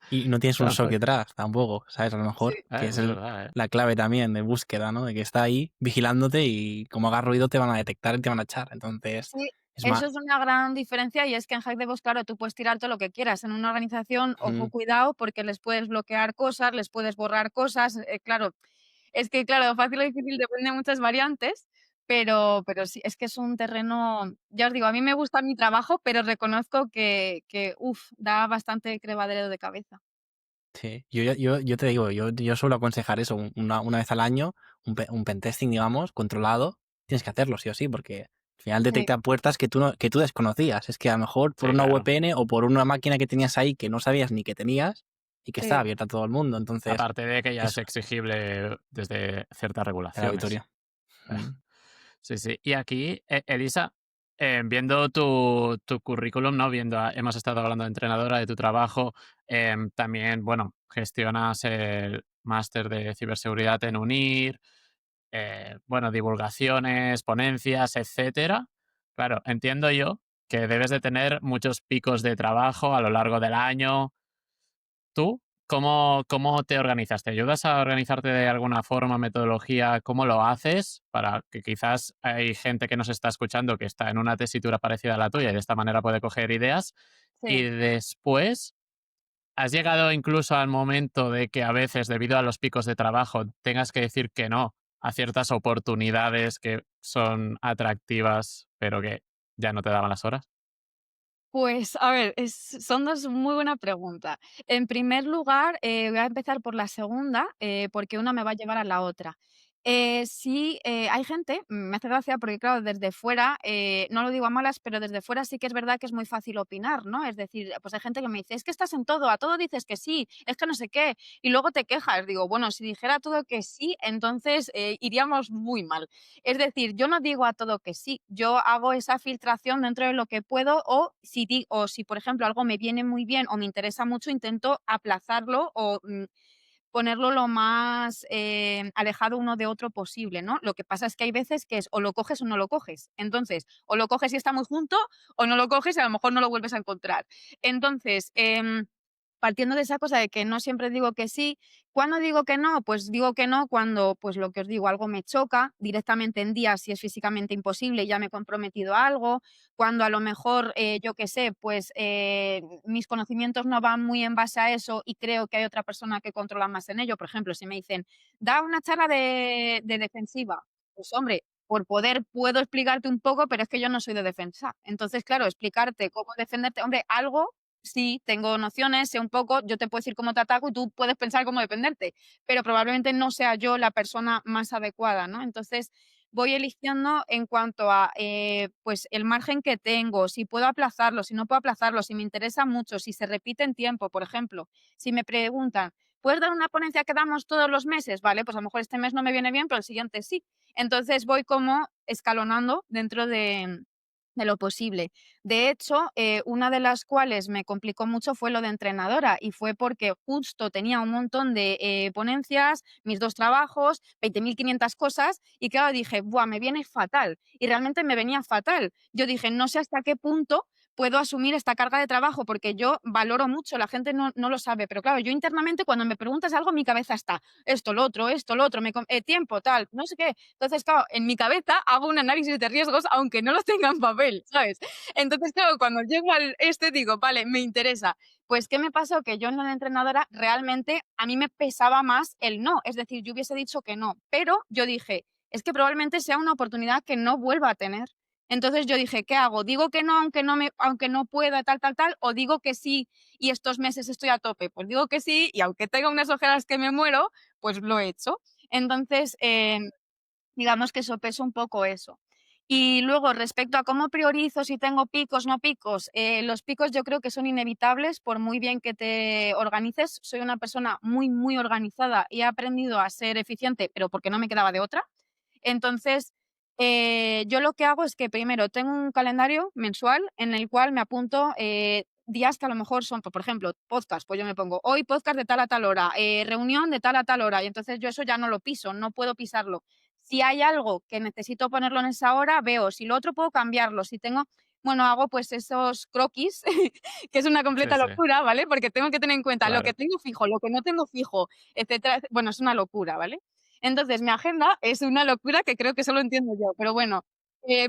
y no tienes un SOC Entonces, detrás tampoco, ¿sabes? A lo Sí. mejor, que es es verdad, ¿eh? la clave también de búsqueda, ¿no? De que está ahí vigilándote y como hagas ruido te van a detectar y te van a echar. Entonces, Sí, es más. eso es una gran diferencia y es que en Hack the Box, claro, tú puedes tirar todo lo que quieras. En una organización, ojo, Mm, cuidado, porque les puedes bloquear cosas, les puedes borrar cosas. Claro, es que, claro, fácil o difícil depende de muchas variantes, pero sí, es que es un terreno, ya os digo, a mí me gusta mi trabajo, pero reconozco que da bastante crevadero de cabeza. sí, yo te digo, yo suelo aconsejar eso, una vez al año, un pentesting, digamos, controlado, tienes que hacerlo sí o sí, porque al final Sí, detecta puertas que tú, no, que tú desconocías. Es que a lo mejor por Sí, una claro. VPN o por una máquina que tenías ahí que no sabías ni que tenías y que está sí, abierta a todo el mundo. Entonces, Aparte de que ya es eso, exigible desde ciertas el regulaciones. auditorio. Mm, Sí, sí. Y aquí, Elisa, viendo tu currículum, ¿no? Hemos estado hablando de entrenadora, de tu trabajo, también, bueno, gestionas el máster de ciberseguridad en UNIR, bueno, divulgaciones, ponencias, etcétera. Claro, entiendo yo que debes de tener muchos picos de trabajo a lo largo del año. ¿Tú cómo te organizas? ¿Te ayudas a organizarte de alguna forma, metodología? ¿Cómo lo haces? Para que quizás hay gente que nos está escuchando que está en una tesitura parecida a la tuya y de esta manera puede coger ideas. Y sí. después, ¿has llegado incluso al momento de que a veces, debido a los picos de trabajo, tengas que decir que no a ciertas oportunidades que son atractivas, pero que ya no te daban las horas? Pues, a ver, son 2 muy buena pregunta. En primer lugar, voy a empezar por la segunda, porque una me va a llevar a la otra. Sí, hay gente, me hace gracia porque, claro, desde fuera, no lo digo a malas, pero desde fuera sí que es verdad que es muy fácil opinar, ¿no? Es decir, pues hay gente que me dice: "Es que estás en todo, a todo dices que sí, es que no sé qué", y luego te quejas. Digo, bueno, si dijera a todo que sí, entonces, iríamos muy mal. Es decir, yo no digo a todo que sí, yo hago esa filtración dentro de lo que puedo o si, por ejemplo, algo me viene muy bien o me interesa mucho, intento aplazarlo o, ponerlo lo más, alejado uno de otro posible, ¿no? Lo que pasa es que hay veces que es o lo coges o no lo coges. Entonces, o lo coges y está muy junto, o no lo coges y a lo mejor no lo vuelves a encontrar. Entonces, partiendo de esa cosa de que no siempre digo que sí, ¿cuándo digo que no? Pues digo que no cuando, pues lo que os digo, algo me choca directamente en días si es físicamente imposible y ya me he comprometido a algo, cuando a lo mejor, yo qué sé, pues, mis conocimientos no van muy en base a eso y creo que hay otra persona que controla más en ello. Por ejemplo, si me dicen: "Da una charla de defensiva", pues hombre, por poder puedo explicarte un poco, pero es que yo no soy de defensa. Entonces, claro, explicarte cómo defenderte, hombre, algo sí, tengo nociones, sé un poco, yo te puedo decir cómo te ataco y tú puedes pensar cómo defenderte, pero probablemente no sea yo la persona más adecuada, ¿no? Entonces, voy eligiendo en cuanto a, pues, el margen que tengo, si puedo aplazarlo, si no puedo aplazarlo, si me interesa mucho, si se repite en tiempo, por ejemplo. Si me preguntan: "¿Puedes dar una ponencia que damos todos los meses?". Vale, pues a lo mejor este mes no me viene bien, pero el siguiente sí. Entonces, voy como escalonando dentro de lo posible. De hecho, una de las cuales me complicó mucho fue lo de entrenadora, y fue porque justo tenía un montón de, ponencias, mis 2 trabajos, 20.500 cosas, y claro, dije: "Buah, me viene fatal", y realmente me venía fatal. Yo dije: "No sé hasta qué punto puedo asumir esta carga de trabajo", porque yo valoro mucho, la gente no lo sabe, pero claro, yo internamente cuando me preguntas algo, mi cabeza está: esto, lo otro, tiempo, tal, no sé qué. Entonces, claro, en mi cabeza hago un análisis de riesgos, aunque no lo tenga en papel, ¿sabes? Entonces, claro, cuando llego al digo: "Vale, me interesa". Pues, ¿qué me pasó? Que yo en la de entrenadora realmente a mí me pesaba más el no, es decir, yo hubiese dicho que no, pero yo dije: "Es que probablemente sea una oportunidad que no vuelva a tener". Entonces yo dije: "¿Qué hago? ¿Digo que no aunque no pueda tal, tal, tal, o digo que sí y estos meses estoy a tope?". Pues digo que sí y aunque tenga unas ojeras que me muero, pues lo he hecho. Entonces, digamos que sopeso un poco eso. Y luego, respecto a cómo priorizo si tengo picos, no picos, los picos yo creo que son inevitables por muy bien que te organices. Soy una persona muy, muy organizada y he aprendido a ser eficiente, pero porque no me quedaba de otra. Entonces, yo lo que hago es que primero tengo un calendario mensual en el cual me apunto días que a lo mejor son, pues, por ejemplo, podcast, pues yo me pongo hoy podcast de tal a tal hora, reunión de tal a tal hora, y entonces yo eso ya no lo piso, no puedo pisarlo. Si hay algo que necesito ponerlo en esa hora, veo, si lo otro puedo cambiarlo, si tengo, bueno, hago pues esos croquis, que es una Sí, completa sí, locura, ¿vale? Porque tengo que tener en cuenta lo que claro. tengo fijo, lo que no tengo fijo, etcétera. Bueno, es una locura, ¿vale? Entonces, mi agenda es una locura que creo que solo entiendo yo, pero bueno,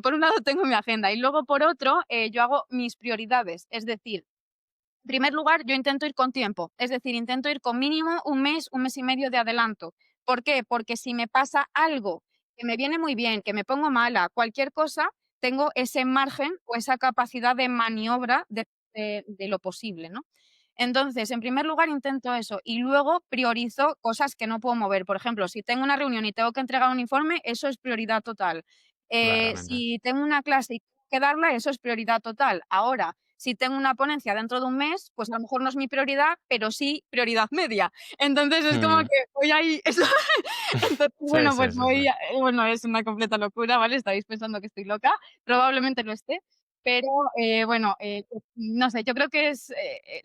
por un lado tengo mi agenda y luego por otro, yo hago mis prioridades, es decir, en primer lugar, yo intento ir con tiempo, es decir, intento ir con mínimo un mes y medio de adelanto. ¿Por qué? Porque si me pasa algo que me viene muy bien, que me pongo mala, cualquier cosa, tengo ese margen o esa capacidad de maniobra de lo posible, ¿no? Entonces, en primer lugar, intento eso y luego priorizo cosas que no puedo mover. Por ejemplo, si tengo una reunión y tengo que entregar un informe, eso es prioridad total. Claramente. Si tengo una clase y tengo que darla, eso es prioridad total. Ahora, si tengo una ponencia dentro de un mes, pues a lo mejor no es mi prioridad, pero sí prioridad media. Entonces es como Mm, que voy ahí, eso entonces, Sí, bueno, sí, pues sí, sí. bueno, es una completa locura, ¿vale? Estáis pensando que estoy loca, probablemente lo esté, pero, bueno, pues, no sé, yo creo que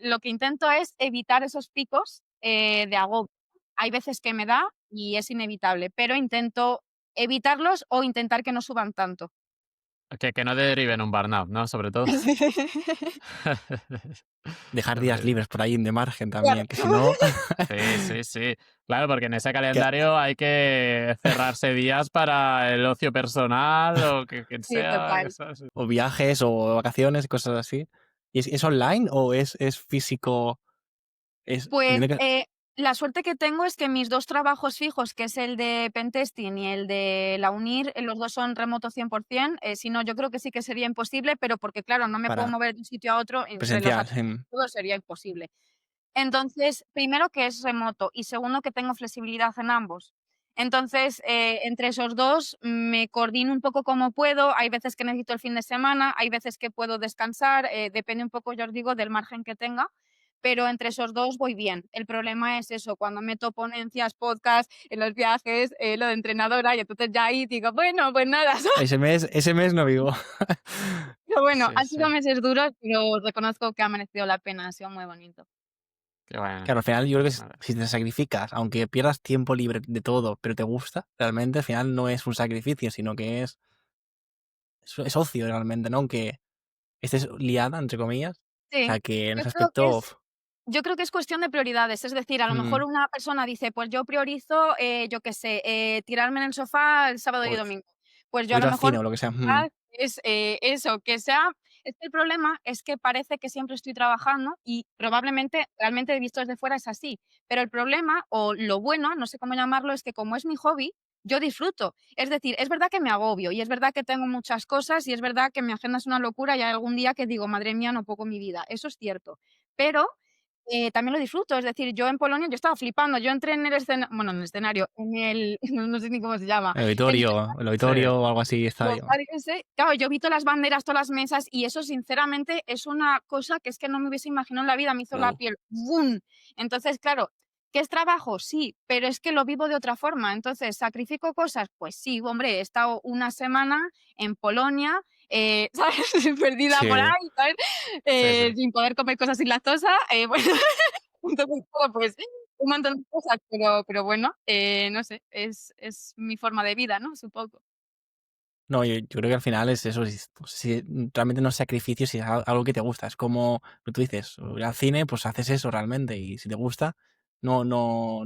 lo que intento es evitar esos picos, de agobio. Hay veces que me da y es inevitable, pero intento evitarlos o intentar que no suban tanto. Que no derive en un burnout, ¿no? Sobre todo. Dejar días Okey. libres por ahí de margen Claro. también, que si no, Sí, sí, sí. Claro, porque en ese que- calendario hay que cerrarse días para el ocio personal o que quien Sí, sea, que total. sea así. o viajes o vacaciones y cosas así. ¿Y es online o es físico? Pues, Entiendo que la suerte que tengo es que mis 2 trabajos fijos, que es el de pentesting y el de la UNIR, los 2 son remoto 100%, si no, yo creo que sí que sería imposible, pero porque, claro, no me puedo para mover de un sitio a otro, entre los presencial. atascos y todo sería imposible. Entonces, primero que es remoto y segundo que tengo flexibilidad en ambos. Entonces, entre esos dos me coordino un poco como puedo. Hay veces que necesito el fin de semana, hay veces que puedo descansar, depende un poco, ya os digo, del margen que tenga, pero entre esos dos voy bien. El problema es eso, cuando meto ponencias, podcast, en los viajes, lo de entrenadora, y entonces ya ahí digo, bueno, pues nada, Ese mes no vivo. pero bueno, Sí, han sí. sido meses duros, pero reconozco que ha merecido la pena, ha sido muy bonito. Qué bueno. Claro, al final yo creo que A ver. si te sacrificas, aunque pierdas tiempo libre de todo, pero te gusta, realmente al final no es un sacrificio, sino que es ocio realmente, ¿no? Aunque estés liada, entre comillas. O Sí, sea, que en yo ese creo que aspecto... es Yo creo que es cuestión de prioridades, es decir, a lo mm, mejor una persona dice, pues yo priorizo, yo qué sé, tirarme en el sofá el sábado y o, domingo. Pues yo o a ir lo al mejor cine o lo que sea. es eso, que sea... Es que el problema es que parece que siempre estoy trabajando y probablemente, realmente visto desde fuera es así. Pero el problema, o lo bueno, no sé cómo llamarlo, es que como es mi hobby, yo disfruto. Es decir, es verdad que me agobio y es verdad que tengo muchas cosas y es verdad que mi agenda es una locura y hay algún día que digo, madre mía, no puedo con mi vida. Eso es cierto. Pero también lo disfruto, es decir, yo en Polonia yo estaba flipando, yo entré en el bueno, en el escenario, en el no sé ni cómo se llama, en El Sí. auditorio o algo así, el estadio. estadio ese, claro, yo vi todas las banderas, todas las mesas y eso sinceramente es una cosa que es que no me hubiese imaginado en la vida, me hizo la Wow. piel ¡bum! Entonces, claro, ¿qué es trabajo? Sí, pero es que lo vivo de otra forma. Entonces, ¿sacrifico cosas? Pues sí, hombre, he estado una semana en Polonia, ¿sabes? Perdida por Sí. ahí, ¿sabes? Sí, sí. Sin poder comer cosas sin lactosa, bueno, entonces, claro, pues un montón de cosas, pero bueno, no sé, es mi forma de vida, ¿no? Supongo. No, yo creo que al final es eso. Si realmente no es sacrificio, si es algo que te gusta. Es como lo que tú dices, ir al cine, pues haces eso realmente. Y si te gusta, no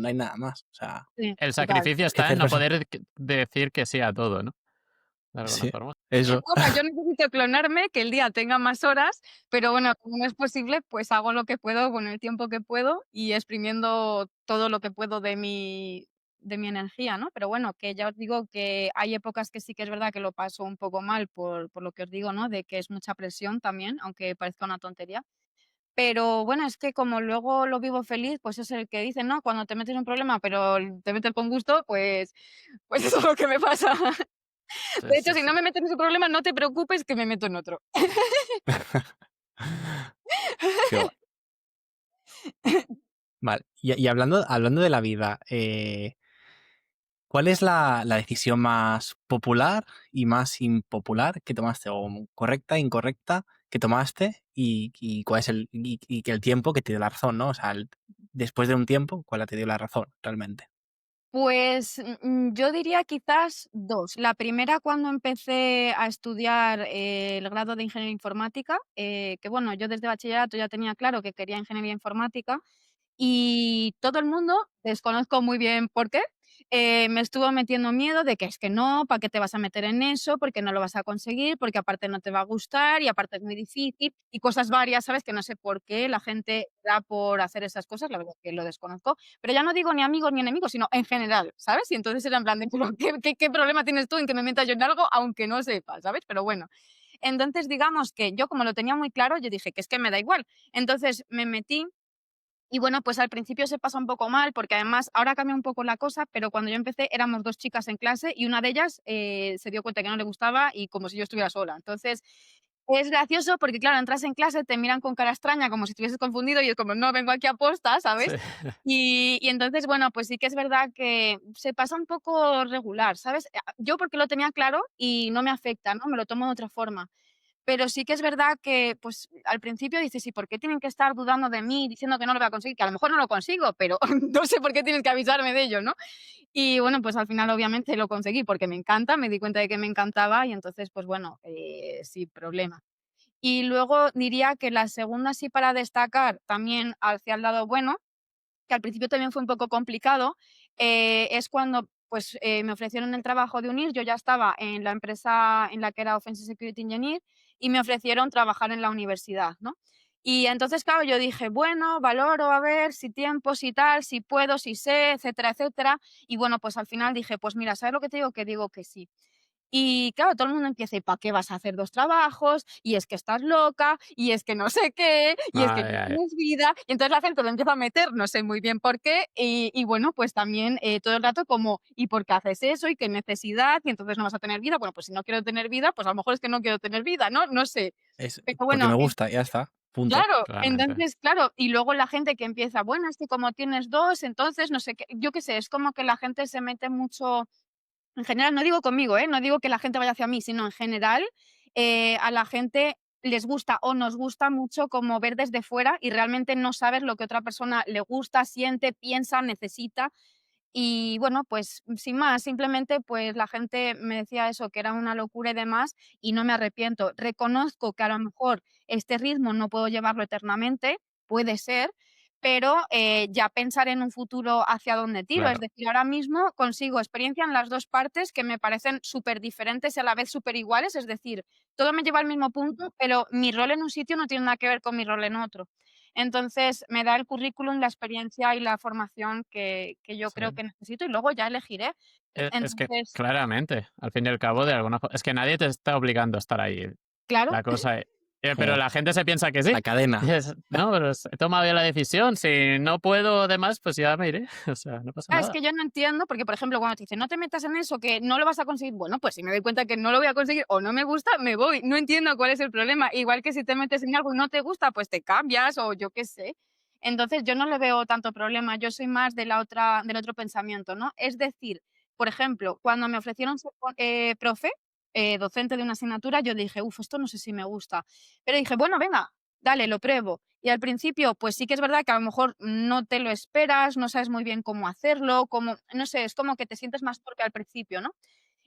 hay nada más. O sea, Sí, El total. sacrificio que está en hacer no cosas. poder decir que sí a todo, ¿no? De alguna Sí, forma. eso. Bueno, yo necesito clonarme, que el día tenga más horas, pero bueno, como no es posible, pues hago lo que puedo con el tiempo que puedo y exprimiendo todo lo que puedo de mi energía, ¿no? Pero bueno, que ya os digo que hay épocas que sí que es verdad que lo paso un poco mal por lo que os digo, ¿no? De que es mucha presión también, aunque parezca una tontería. Pero bueno, es que como luego lo vivo feliz, pues es el que dice, ¿no? Cuando te metes en un problema, pero te metes con gusto, pues eso es lo que me pasa. Sí, De hecho, sí, si sí. no me meto en ese problema, no te preocupes que me meto en otro. Qué guay. Vale. Y hablando de la vida, ¿cuál es la decisión más popular y más impopular que tomaste? O correcta, incorrecta, que tomaste y cuál es y que el tiempo que te dio la razón, ¿no? O sea, después de un tiempo, ¿cuál te dio la razón realmente? Pues, yo diría quizás 2. La primera, cuando empecé a estudiar el grado de ingeniería informática, que bueno, yo desde bachillerato ya tenía claro que quería ingeniería informática. Y todo el mundo, desconozco muy bien por qué, me estuvo metiendo miedo de que es que no, ¿para qué te vas a meter en eso? Porque no lo vas a conseguir, porque aparte no te va a gustar y aparte es muy difícil y cosas varias, ¿sabes? Que no sé por qué la gente da por hacer esas cosas, la verdad es que lo desconozco, pero ya no digo ni amigos ni enemigos, sino en general, ¿sabes? Y entonces era en plan de, pero ¿qué problema tienes tú en que me meta yo en algo aunque no sepa, ¿sabes? Pero bueno, entonces digamos que yo como lo tenía muy claro, yo dije que es que me da igual. Entonces me metí y bueno, pues al principio se pasa un poco mal, porque además ahora cambia un poco la cosa, pero cuando yo empecé éramos 2 chicas en clase y una de ellas, se dio cuenta que no le gustaba y como si yo estuviera sola. Entonces, es gracioso porque, claro, entras en clase, te miran con cara extraña, como si estuvieses confundido y es como: "No, vengo aquí a posta", Sí. ¿sabes? Y entonces, bueno, pues sí que es verdad que se pasa un poco regular, ¿sabes? Yo porque lo tenía claro y no me afecta, ¿no? Me lo tomo de otra forma. Pero sí que es verdad que, pues, al principio dices: "¿Y por qué tienen que estar dudando de mí, diciendo que no lo voy a conseguir?". Que a lo mejor no lo consigo, pero no sé por qué tienes que avisarme de ello, ¿no? Y bueno, pues al final obviamente lo conseguí porque me encanta, me di cuenta de que me encantaba y entonces, pues bueno, sin problema. Y luego diría que la segunda, sí, para destacar también hacia el lado bueno, que al principio también fue un poco complicado, es cuando, pues, me ofrecieron el trabajo de unir. Yo ya estaba en la empresa en la que era Offensive Security Engineer y me ofrecieron trabajar en la universidad, ¿no? Y entonces, claro, yo dije: "Bueno, valoro a ver si tiempo, si tal, si puedo, si sé", etcétera, etcétera. Y bueno, pues al final dije: "Pues mira, ¿sabes lo que te digo? Que digo que sí". Y claro, todo el mundo empieza, ¿y para qué vas a hacer 2 trabajos? Y es que estás loca, y es que no sé qué, y es que Ay, no ay, tienes vida. Y entonces la gente lo empieza a meter, no sé muy bien por qué, y bueno, pues también, todo el rato como, ¿y por qué haces eso? ¿Y qué necesidad? Y entonces no vas a tener vida. Bueno, pues si no quiero tener vida, pues a lo mejor es que no quiero tener vida, ¿no? No sé. Es Pero porque bueno, me gusta, ya está, punto. claro, claramente. entonces, claro, y luego la gente que empieza, bueno, es que como tienes 2 entonces no sé qué, yo qué sé, es como que la gente se mete mucho en general, no digo conmigo, ¿eh? No digo que la gente vaya hacia mí, sino en general, a la gente les gusta o nos gusta mucho como ver desde fuera y realmente no sabes lo que otra persona le gusta, siente, piensa, necesita. Y bueno, pues sin más, simplemente pues la gente me decía eso, que era una locura y demás, y no me arrepiento. Reconozco que a lo mejor este ritmo no puedo llevarlo eternamente, puede ser, pero ya pensar en un futuro hacia dónde tiro. Es Claro. decir, ahora mismo consigo experiencia en las dos partes que me parecen súper diferentes y a la vez súper iguales. Es decir, todo me lleva al mismo punto, pero mi rol en un sitio no tiene nada que ver con mi rol en otro. Entonces, me da el currículum, la experiencia y la formación que yo Sí. creo que necesito y luego ya elegiré. Es que Entonces, claramente, al fin y al cabo, de alguna es que nadie te está obligando a estar ahí. claro, La cosa pero Como la gente se piensa que sí. la cadena. No, pero he tomado ya la decisión, si no puedo demás, pues ya me iré, o sea, no pasa es nada. que yo no entiendo, porque, por ejemplo, cuando te dicen: "No te metas en eso, que no lo vas a conseguir", bueno, pues si me doy cuenta que no lo voy a conseguir o no me gusta, me voy. No entiendo cuál es el problema. Igual que si te metes en algo y no te gusta, pues te cambias o yo qué sé. Entonces, yo no le veo tanto problema. Yo soy más de la otra del otro pensamiento, ¿no? Es decir, por ejemplo, cuando me ofrecieron ser profe, docente de una asignatura, yo dije: "Uf, esto no sé si me gusta". Pero dije: "Bueno, venga, dale, lo pruebo". Y al principio, pues sí que es verdad que a lo mejor no te lo esperas, no sabes muy bien cómo hacerlo, cómo, no sé, es como que te sientes más torpe al principio, ¿no?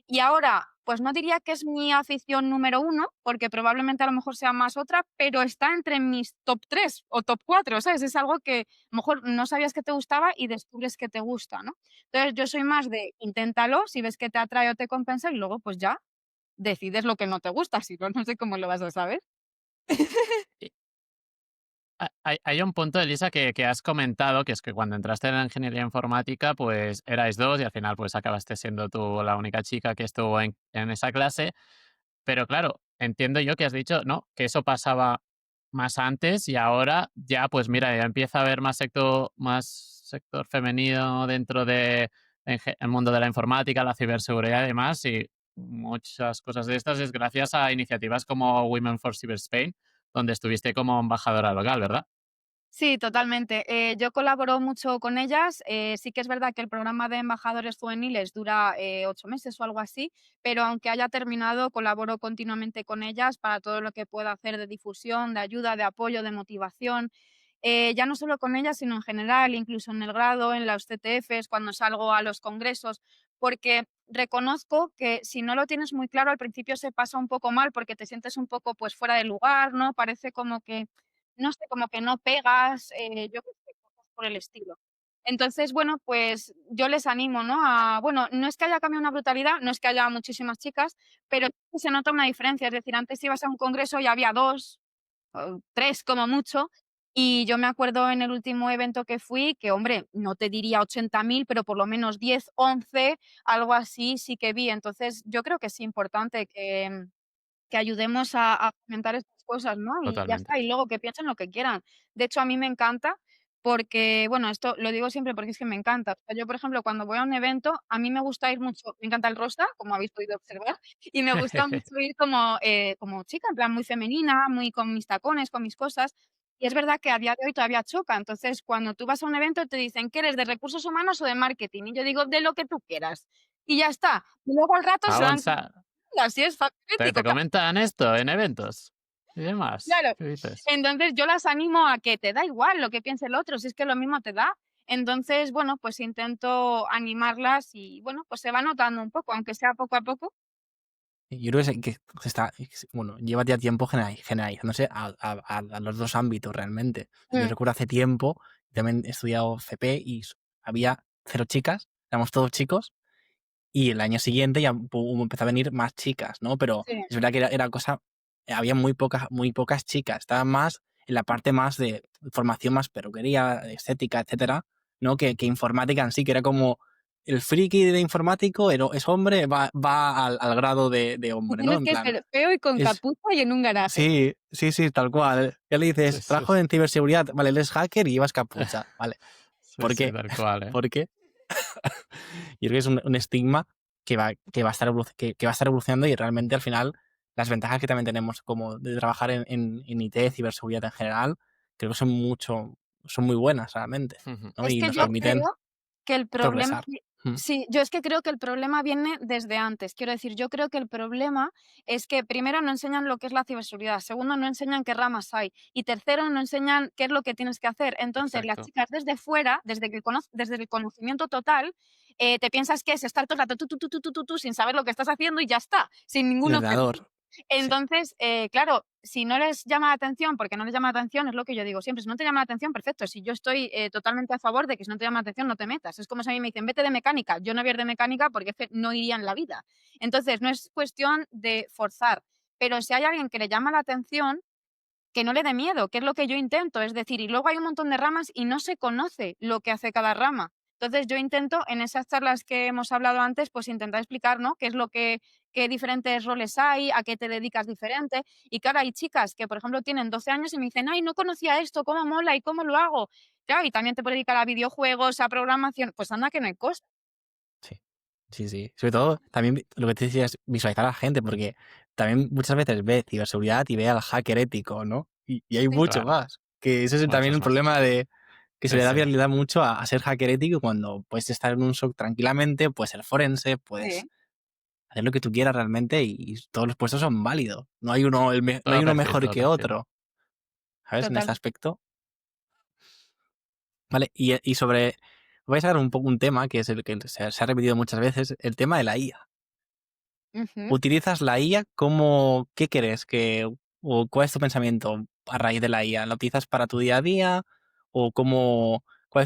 Y ahora, pues no diría que es mi afición número uno, porque probablemente a lo mejor sea más otra, pero está entre mis top 3 o top 4, ¿sabes? Es algo que a lo mejor no sabías que te gustaba y descubres que te gusta, ¿no? Entonces yo soy más de inténtalo, si ves que te atrae o te compensa y luego pues ya decides lo que no te gusta, si no, no sé cómo lo vas a saber. Y hay un punto, Elisa, que has comentado, que es que cuando entraste en la ingeniería informática, pues erais 2 y al final, pues acabaste siendo tú la única chica que estuvo en esa clase. Pero claro, entiendo yo que has dicho, ¿no?, que eso pasaba más antes y ahora ya, pues mira, ya empieza a haber más sector femenino dentro de el mundo de la informática, la ciberseguridad y demás, y muchas cosas de estas es gracias a iniciativas como Women for Cyber Spain, donde estuviste como embajadora local, ¿verdad? Sí, totalmente. Yo colaboro mucho con ellas. Sí que es verdad que el programa de embajadores juveniles dura 8 meses o algo así, pero aunque haya terminado, colaboro continuamente con ellas para todo lo que pueda hacer de difusión, de ayuda, de apoyo, de motivación. Ya no solo con ellas, sino en general, incluso en el grado, en los CTFs, cuando salgo a los congresos, porque reconozco que si no lo tienes muy claro, al principio se pasa un poco mal porque te sientes un poco pues fuera de lugar, ¿no? Parece como que no sé, como que no pegas, yo qué sé, cosas por el estilo. Entonces, bueno, pues yo les animo, ¿no? Bueno, no es que haya cambiado una brutalidad, no es que haya muchísimas chicas, pero sí que se nota una diferencia. Es decir, antes ibas a un congreso y había 2 o 3 como mucho, y yo me acuerdo en el último evento que fui que, hombre, no te diría 80.000 pero por lo menos 10 11 algo así sí que vi. Entonces, yo creo que es importante que ayudemos a fomentar estas cosas, ¿no? Y ya Totalmente. está, y luego que piensen lo que quieran. De hecho, a mí me encanta porque, bueno, esto lo digo siempre porque es que me encanta. O sea, yo, por ejemplo, cuando voy a un evento, a mí me gusta ir mucho, me encanta el rosa, como habéis podido observar, y me gusta mucho ir como chica, en plan muy femenina, muy con mis tacones, con mis cosas. Y es verdad que a día de hoy todavía choca. Entonces, cuando tú vas a un evento, te dicen que eres de recursos humanos o de marketing. Y yo digo, de lo que tú quieras. Y ya está. Y luego al rato se dan Avanza, cuenta, así es te patético. comentan esto en eventos y demás. Claro. ¿Qué dices? Entonces, yo las animo a que te da igual lo que piense el otro, si es que lo mismo te da. Entonces, bueno, pues intento animarlas y, bueno, pues se va notando un poco, aunque sea poco a poco. Yo creo que se está, bueno, lleva ya tiempo generalizándose a los dos ámbitos realmente. Yo Mm, recuerdo hace tiempo, también he estudiado CP y había 0 chicas, éramos todos chicos, y el año siguiente ya empezó a venir más chicas, ¿no? Pero sí, es verdad que era cosa, había muy pocas chicas, estaban más en la parte más de formación más peluquería, estética, etcétera, ¿no? Que informática en sí, que era como el friki de informático es hombre, va al grado de Y hombre, ¿no? tienes En que plan, ser feo y con es, capucha y en un garaje. sí, tal cual. Ya le Sí, dices, sí, trabajo sí. en ciberseguridad, vale, él es hacker y llevas capucha, vale. Sí, ¿Por sí, qué? tal cual, ¿eh? ¿Por qué? Yo creo que es un estigma que va a estar que va a estar evolucionando y realmente al final las ventajas que también tenemos como de trabajar en IT, ciberseguridad en general, creo que son muy buenas realmente, Ujú. ¿no? Es Y que nos yo permiten creo que el problema progresar. Mm. sí, yo es que creo que el problema viene desde antes. Quiero decir, yo creo que el problema es que primero no enseñan lo que es la ciberseguridad, segundo no enseñan qué ramas hay y tercero no enseñan qué es lo que tienes que hacer. Entonces, las Exacto. chicas desde fuera, desde el conocimiento total, te piensas que es estar todo el rato tú, sin saber lo que estás haciendo y ya está, sin El ningún ordenador. objetivo. Sí, Entonces, claro, si no les llama la atención, porque no les llama la atención, es lo que yo digo siempre, si no te llama la atención, perfecto. Si yo estoy totalmente a favor de que si no te llama la atención, no te metas. Es como si a mí me dicen, vete de mecánica. Yo no voy a ir de mecánica porque es que no iría en la vida. Entonces, no es cuestión de forzar, pero si hay alguien que le llama la atención, que no le dé miedo, que es lo que yo intento. Es decir, y luego hay un montón de ramas y no se conoce lo que hace cada rama. Entonces, yo intento, en esas charlas que hemos hablado antes, pues intentar explicar, ¿no? Qué es lo que, qué diferentes roles hay, a qué te dedicas diferente. Y claro, hay chicas que, por ejemplo, tienen 12 años y me dicen, ay, no conocía esto, cómo mola y cómo lo hago. Claro, y también te puedes dedicar a videojuegos, a programación. Pues anda que no hay cosa. sí, sí. Sobre todo, también lo que te decía es visualizar a la gente, porque también muchas veces ve ciberseguridad y ve al hacker ético, ¿no? Y hay Sí, mucho Claro, más. Que ese es también muchos el más. problema de que se Sí, le da sí. viralidad mucho a ser hacker ético cuando puedes estar en un SOC tranquilamente, puedes ser forense, puedes sí, hacer lo que tú quieras realmente y todos los puestos son válidos. No hay uno, no hay Todo uno perfil, mejor todo que perfil. otro, ¿sabes? En este total. aspecto. Vale, y sobre... Voy a sacar un poco un tema que es el que se ha repetido muchas veces, el tema de la IA. Ujú. ¿Utilizas la IA como, qué crees que, o cuál es tu pensamiento a raíz de la IA? ¿La utilizas para tu día a día? ¿O cómo, cuál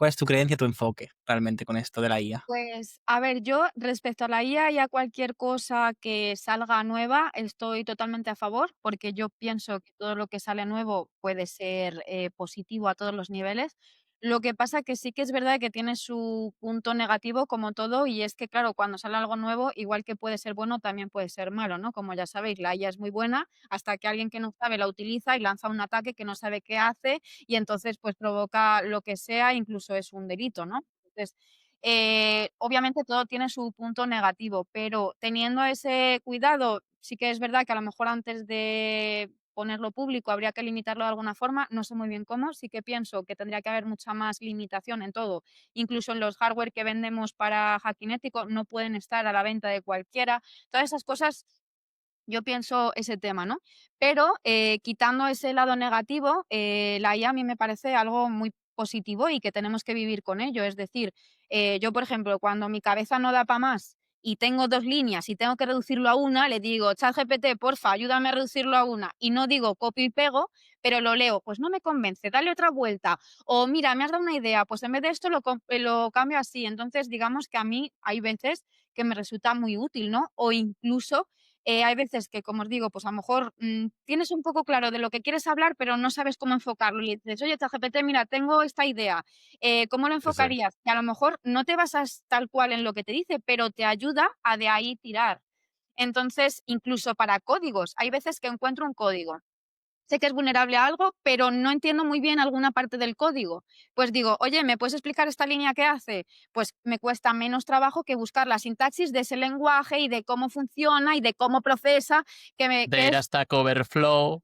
es tu creencia, tu enfoque realmente con esto de la IA? Pues, a ver, yo respecto a la IA y a cualquier cosa que salga nueva, estoy totalmente a favor, porque yo pienso que todo lo que sale nuevo puede ser positivo a todos los niveles. Lo que pasa que sí que es verdad que tiene su punto negativo como todo, y es que, claro, cuando sale algo nuevo, igual que puede ser bueno, también puede ser malo, ¿no? Como ya sabéis, la IA es muy buena hasta que alguien que no sabe la utiliza y lanza un ataque que no sabe qué hace y entonces pues provoca lo que sea, incluso es un delito, ¿no? Entonces, obviamente todo tiene su punto negativo, pero teniendo ese cuidado, sí que es verdad que a lo mejor antes de ponerlo público habría que limitarlo de alguna forma, no sé muy bien cómo, sí que pienso que tendría que haber mucha más limitación en todo, incluso en los hardware que vendemos para hacking ético, no pueden estar a la venta de cualquiera, todas esas cosas yo pienso ese tema, ¿no? Pero, quitando ese lado negativo, la IA a mí me parece algo muy positivo y que tenemos que vivir con ello. Es decir, yo, por ejemplo, cuando mi cabeza no da para más y tengo 2 líneas y tengo que reducirlo a una, le digo: "ChatGPT, porfa, ayúdame a reducirlo a una", y no digo copio y pego, pero lo leo, pues no me convence, dale otra vuelta, o mira, me has dado una idea, pues en vez de esto lo cambio así. Entonces, digamos que a mí hay veces que me resulta muy útil, ¿no? O incluso hay veces que, como os digo, pues a lo mejor tienes un poco claro de lo que quieres hablar, pero no sabes cómo enfocarlo. Y le dices, oye, ChatGPT, mira, tengo esta idea, ¿cómo lo Sí, sí. enfocarías? Y a lo mejor no te basas tal cual en lo que te dice, pero te ayuda a de ahí tirar. Entonces, incluso para códigos, hay veces que encuentro un código sé que es vulnerable a algo, pero no entiendo muy bien alguna parte del código. Pues digo, oye, ¿me puedes explicar esta línea qué hace? Pues me cuesta menos trabajo que buscar la sintaxis de ese lenguaje y de cómo funciona y de cómo procesa, De que ir es hasta Coverflow.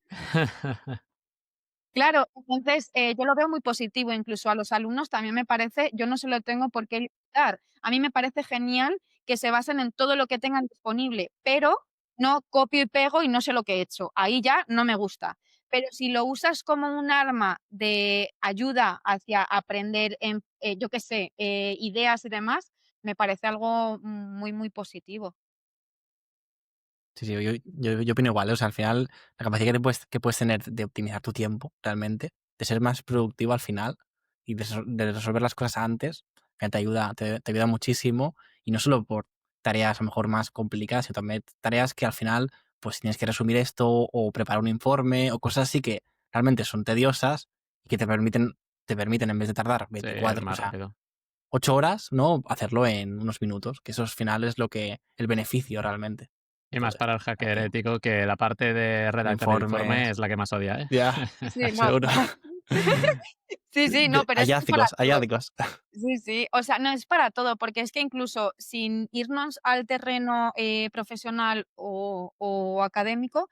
claro. Entonces, yo lo veo muy positivo, incluso a los alumnos también me parece, yo no se lo tengo por qué limitar. A mí me parece genial que se basen en todo lo que tengan disponible, pero no copio y pego y no sé lo que he hecho. Ahí ya no me gusta. Pero si lo usas como un arma de ayuda hacia aprender en, yo qué sé, ideas y demás, me parece algo muy, muy positivo. Sí, yo opino igual, ¿eh? O sea, al final, la capacidad que puedes tener de optimizar tu tiempo, realmente, de ser más productivo al final y de resolver las cosas antes, te ayuda, te ayuda muchísimo y no solo por tareas a lo mejor más complicadas, sino también tareas que al final, pues tienes que resumir esto o preparar un informe o cosas así que realmente son tediosas y que te permiten en vez de tardar Sí, ir 24, o más sea, rápido. 8 horas, ¿no? Hacerlo en unos minutos, que eso al final es lo que el beneficio realmente. Y más Entonces, para el hacker ético, que la parte de redactar el informe informes. es la que más odia, ¿eh? Ya, Sí, no. seguro. Sí, sí, no, pero es que es para Hallazgos, todo. hallazgos. Sí, sí, o sea, no es para todo, porque es que incluso sin irnos al terreno profesional o académico,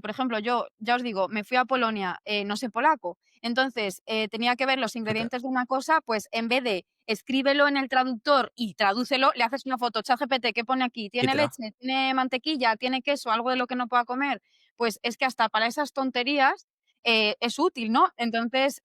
por ejemplo, yo ya os digo, me fui a Polonia, no sé polaco, entonces tenía que ver los Fíjate, ingredientes de una cosa, pues en vez de escríbelo en el traductor y tradúcelo, le haces una foto, ChatGPT, ¿qué pone aquí? ¿Tiene literal. leche? ¿Tiene mantequilla? ¿Tiene queso? ¿Algo de lo que no pueda comer? Pues es que hasta para esas tonterías es útil, ¿no? Entonces,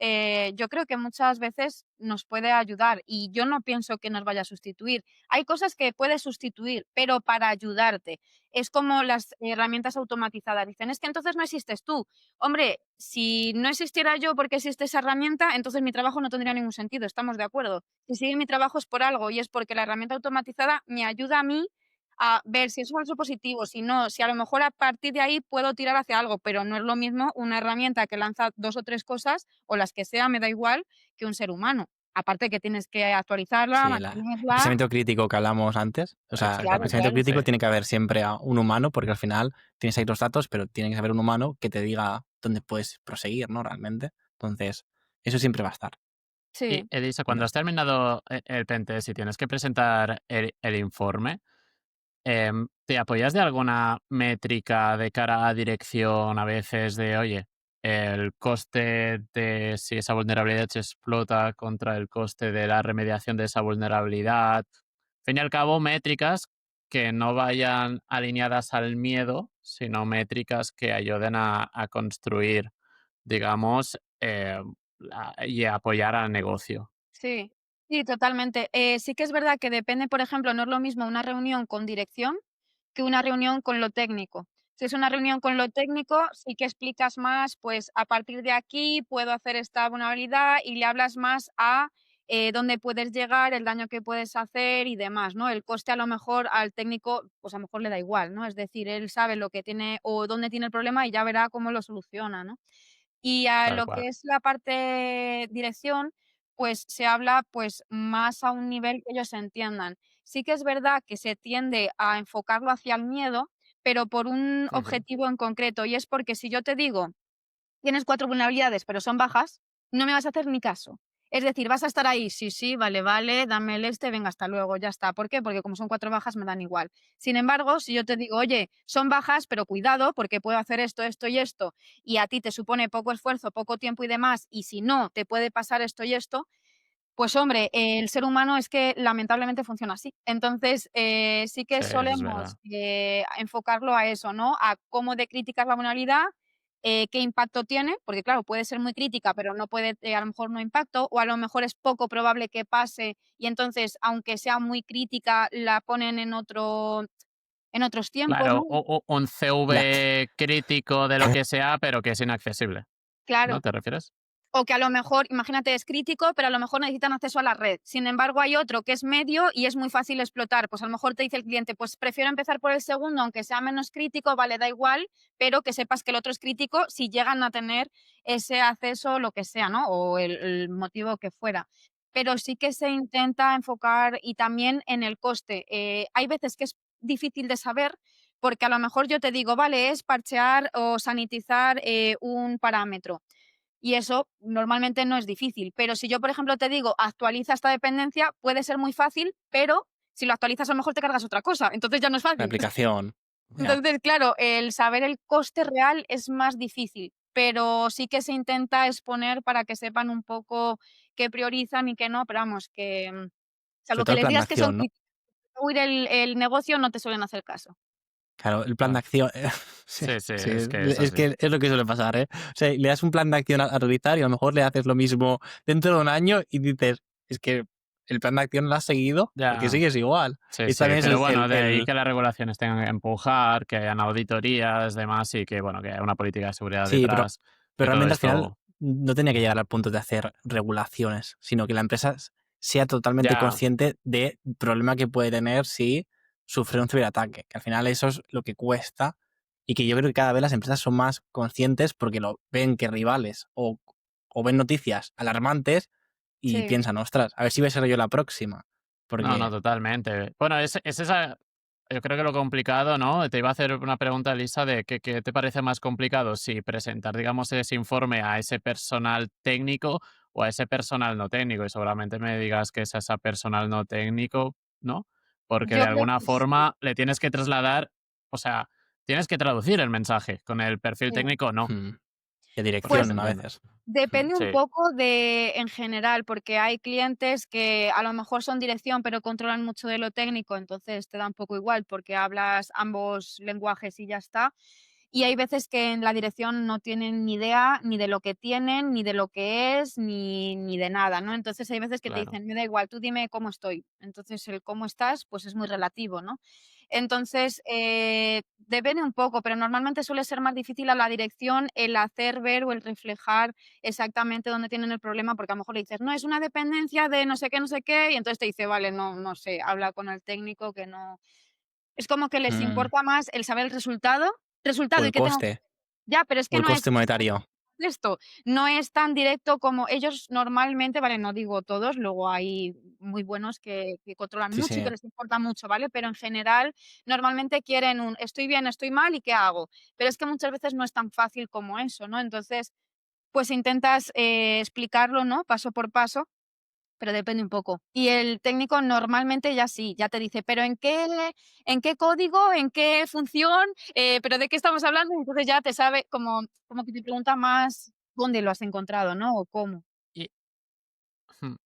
yo creo que muchas veces nos puede ayudar y yo no pienso que nos vaya a sustituir. Hay cosas que puede sustituir, pero para ayudarte. Es como las herramientas automatizadas. Dicen, es que entonces no existes tú. Hombre, si no existiera yo porque existe esa herramienta, entonces mi trabajo no tendría ningún sentido. ¿Estamos de acuerdo? Si sigue mi trabajo es por algo y es porque la herramienta automatizada me ayuda a mí a ver si es falso positivo, si no, si a lo mejor a partir de ahí puedo tirar hacia algo, pero no es lo mismo una herramienta que lanza 2 o 3 cosas, o las que sea, me da igual, que un ser humano. Aparte que tienes que actualizarla, Sí, el mantenerla. pensamiento crítico que hablamos antes. O sea, el Claro, Exactamente, pensamiento claro. sí. crítico tiene que haber siempre a un humano, porque al final tienes ahí los datos, pero tiene que haber un humano que te diga dónde puedes proseguir, ¿no? Realmente. Entonces, eso siempre va a estar. Y Sí. Elisa, cuando Ya. has terminado el pentest y tienes que presentar el informe, ¿te apoyas de alguna métrica de cara a dirección a veces de, oye, el coste de si esa vulnerabilidad se explota contra el coste de la remediación de esa vulnerabilidad? Al fin y al cabo, métricas que no vayan alineadas al miedo, sino métricas que ayuden a construir, digamos, y apoyar al negocio. Sí, sí, totalmente. Sí que es verdad que depende, por ejemplo, no es lo mismo una reunión con dirección que una reunión con lo técnico. Si es una reunión con lo técnico, sí que explicas más, pues a partir de aquí puedo hacer esta vulnerabilidad y le hablas más a dónde puedes llegar, el daño que puedes hacer y demás, ¿no? El coste a lo mejor al técnico, pues a lo mejor le da igual, ¿no? Es decir, él sabe lo que tiene o dónde tiene el problema y ya verá cómo lo soluciona, ¿no? Y a Tal lo cual. que es la parte dirección, pues se habla, pues, más a un nivel que ellos entiendan. Sí que es verdad que se tiende a enfocarlo hacia el miedo, pero por un Ujú. objetivo en concreto, y es porque si yo te digo tienes 4 vulnerabilidades, pero son bajas, no me vas a hacer ni caso. Es decir, vas a estar ahí, sí, sí, vale, vale, dame el este, venga, hasta luego, ya está. ¿Por qué? Porque como son 4 bajas, me dan igual. Sin embargo, si yo te digo, oye, son bajas, pero cuidado, porque puedo hacer esto, esto y esto, y a ti te supone poco esfuerzo, poco tiempo y demás, y si no, te puede pasar esto y esto, pues hombre, el ser humano es que lamentablemente funciona así. Entonces, sí que Sí, eso es solemos verdad. enfocarlo a eso, ¿no? A cómo de crítica es la vulnerabilidad, qué impacto tiene, porque claro, puede ser muy crítica, pero no puede, a lo mejor no impacto, o a lo mejor es poco probable que pase y entonces, aunque sea muy crítica, la ponen en otros tiempos, ¿no? Claro, o un Ya. CV crítico de lo que sea, pero que es inaccesible, ¿no Claro. te refieres? O que a lo mejor, imagínate, es crítico, pero a lo mejor necesitan acceso a la red. Sin embargo, hay otro que es medio y es muy fácil explotar. Pues a lo mejor te dice el cliente, pues prefiero empezar por el segundo, aunque sea menos crítico, vale, da igual, pero que sepas que el otro es crítico si llegan a tener ese acceso, lo que sea, ¿no? O el motivo que fuera. Pero sí que se intenta enfocar y también en el coste. Hay veces que es difícil de saber porque a lo mejor yo te digo, vale, es parchear o sanitizar un parámetro y eso normalmente no es difícil, pero si yo, por ejemplo, te digo, actualiza esta dependencia, puede ser muy fácil, pero si lo actualizas a lo mejor te cargas otra cosa, entonces ya no es La fácil. aplicación. Ya. Entonces, claro, el saber el coste real es más difícil, pero sí que se intenta exponer para que sepan un poco qué priorizan y qué no, pero vamos, que Sobre salvo todo que el les plan de digas que son acción, ¿no? críticos, huir el negocio, no te suelen hacer caso. Claro, el plan de Claro. acción. Sí, Sí, sí, sí, es que es es así. que es lo que suele pasar, ¿eh? O sea, le das un plan de acción a realizar y a lo mejor le haces lo mismo dentro de un año y dices, es que el plan de acción lo has seguido porque Ya, sigues igual. sí, Y sí, también es pero bueno, de ahí que las regulaciones tengan que empujar, que hayan auditorías, demás, y que, bueno, que haya una política de seguridad Sí, detrás, pero que todo realmente al final esto no tenía que llegar al punto de hacer regulaciones, sino que la empresa sea totalmente ya, consciente del problema que puede tener si sufre un ciberataque, que al final eso es lo que cuesta y que yo creo que cada vez las empresas son más conscientes porque lo ven que rivales o ven noticias alarmantes y Sí. piensan, ostras, a ver si voy a ser yo la próxima. No, Porque, totalmente. Bueno, es esa yo creo que lo complicado, ¿no? Te iba a hacer una pregunta, Elisa, de qué te parece más complicado, si presentar, digamos, ese informe a ese personal técnico o a ese personal no técnico, y seguramente me digas que es a esa personal no técnico, ¿no? Porque de Yo creo alguna que sí. forma le tienes que trasladar, o sea, tienes que traducir el mensaje, con el perfil Sí. técnico no, de porque Pues dirección a entiendo. veces. depende un Sí, poco de en general, porque hay clientes que a lo mejor son dirección, pero controlan mucho de lo técnico, entonces te da un poco igual porque hablas ambos lenguajes y ya está. Y hay veces que en la dirección no tienen ni idea ni de lo que tienen, ni de lo que es, ni de nada, ¿no? Entonces hay veces que te claro. dicen: "Me da igual, tú dime cómo estoy". Entonces el cómo estás, pues es muy relativo, ¿no? Entonces, depende un poco, pero normalmente suele ser más difícil a la dirección el hacer ver o el reflejar exactamente dónde tienen el problema, porque a lo mejor le dices: "No, es una dependencia de no sé qué", y entonces te dice: "Vale, no sé, habla con el técnico que no". Es como que les Mm, importa más el saber el O resultado y el qué tengo coste, ya, pero es o que el no es coste monetario. esto, no es tan directo como ellos normalmente, ¿vale? No digo todos, luego hay muy buenos que controlan Sí, mucho y que sí. les importa mucho, ¿vale? Pero en general, normalmente quieren un estoy bien, estoy mal y qué hago. Pero es que muchas veces no es tan fácil como eso, ¿no? Entonces, pues intentas explicarlo, ¿no? Paso por paso, pero depende un poco. Y el técnico normalmente ya sí, ya te dice, pero en qué código, en qué función, pero de qué estamos hablando? Entonces ya te sabe como que te pregunta más dónde lo has encontrado, ¿no? O cómo. Y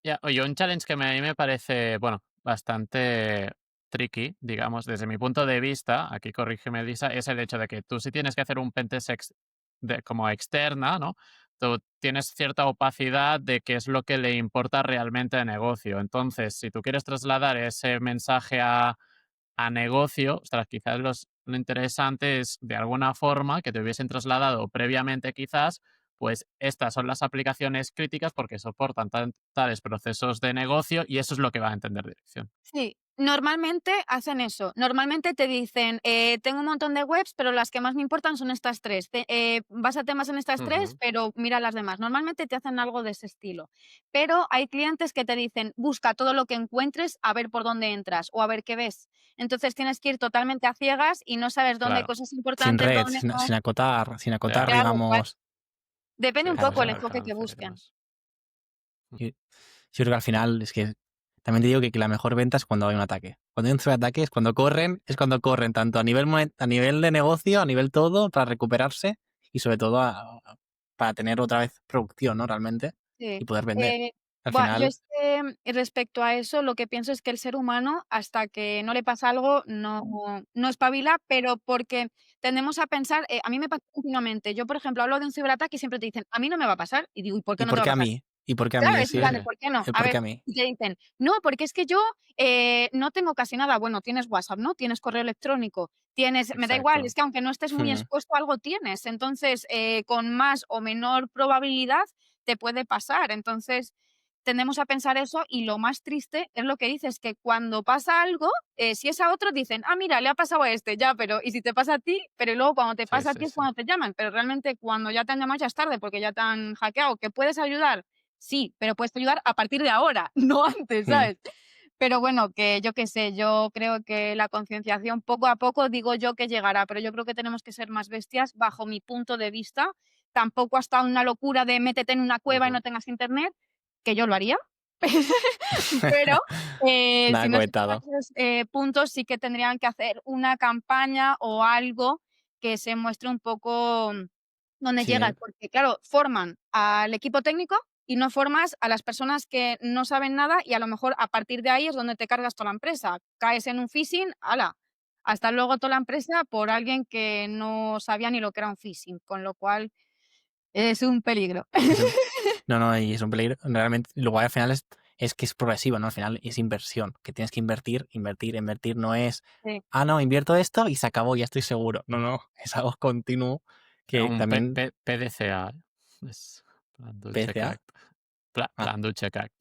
ya, oye, un challenge que a mí me parece, bueno, bastante tricky, digamos, desde mi punto de vista, aquí corrígeme, Elisa, es el hecho de que tú si tienes que hacer un pentest como externa, ¿no? Tú tienes cierta opacidad de qué es lo que le importa realmente al negocio. Entonces, si tú quieres trasladar ese mensaje a negocio, ostras, quizás lo interesante es de alguna forma que te hubiesen trasladado previamente quizás, pues estas son las aplicaciones críticas porque soportan tales procesos de negocio y eso es lo que va a entender dirección. Sí, normalmente hacen eso. Normalmente te dicen, tengo un montón de webs, pero las que más me importan son estas 3. Básate más en estas 3, Ujú. pero mira las demás. Normalmente te hacen algo de ese estilo. Pero hay clientes que te dicen, busca todo lo que encuentres a ver por dónde entras o a ver qué ves. Entonces tienes que ir totalmente a ciegas y no sabes dónde hay Claro, cosas Sin importantes, red, dónde no. sin acotar, ya, Claro, digamos. depende sí, un sí, Claro, poco el claro, enfoque claro. que busquen. alcances. Yo, yo creo que al final es que también te digo que la mejor venta es cuando hay un ataque. Cuando hay un ciberataque es cuando corren tanto a nivel de negocio, a nivel todo, para recuperarse y sobre todo para tener otra vez producción, ¿no? Realmente y Sí. poder vender. Al Yo final, es que respecto a eso, lo que pienso es que el ser humano, hasta que no le pasa algo, no espabila, pero porque tendemos a pensar, a mí me pasa continuamente. Yo, por ejemplo, hablo de un ciberataque y siempre te dicen: "A mí no me va a pasar", y digo: "¿Y por qué ¿y no te por va a qué a pasar?". mí? ¿Y por qué a Claro, mí? es en Sí, plan de: Sí, "¿Por qué no?". el A por qué ver, a mí. y te dicen: "No, porque es que yo, no tengo casi nada". Bueno, tienes WhatsApp, ¿no? Tienes correo electrónico, me da igual, es exacto. que aunque no estés muy Mm, expuesto, algo tienes. Entonces, con más o menor probabilidad te puede pasar. Entonces, tendemos a pensar eso y lo más triste es lo que dices, que cuando pasa algo, si es a otro dicen: "Ah, mira, le ha pasado a este", ya, pero ¿y si te pasa a ti? Pero luego cuando te Sí, pasa a sí, ti es sí. cuando te llaman, pero realmente cuando ya te han llamado ya es tarde porque ya te han hackeado. ¿Que puedes ayudar? Sí, pero puedes ayudar a partir de ahora, no antes, mm, ¿sabes? Pero bueno, que yo qué sé, yo creo que la concienciación poco a poco digo yo que llegará, pero yo creo que tenemos que ser más bestias bajo mi punto de vista. Tampoco hasta una locura de métete en una cueva y Ujú. no tengas internet, que yo lo haría. Pero, Nada si no se llega a comentado. esos, puntos, sí que tendrían que hacer una campaña o algo que se muestre un poco dónde Sí, llegas, porque claro, forman al equipo técnico y no formas a las personas que no saben nada y a lo mejor a partir de ahí es donde te cargas toda la empresa. Caes en un phishing, ¡hala! Hasta luego toda la empresa por alguien que no sabía ni lo que era un phishing, con lo cual es un peligro. es un, no, no, y es un peligro. Realmente, luego al final es que es progresivo, ¿no? Al final es inversión, que tienes que invertir, invertir, invertir. No es, Sí. no, invierto esto y se acabó, ya estoy seguro. No, no, es algo continuo que Un también PDCA, es Plan do Check PCA. Act. Ah, Plan do Check Act.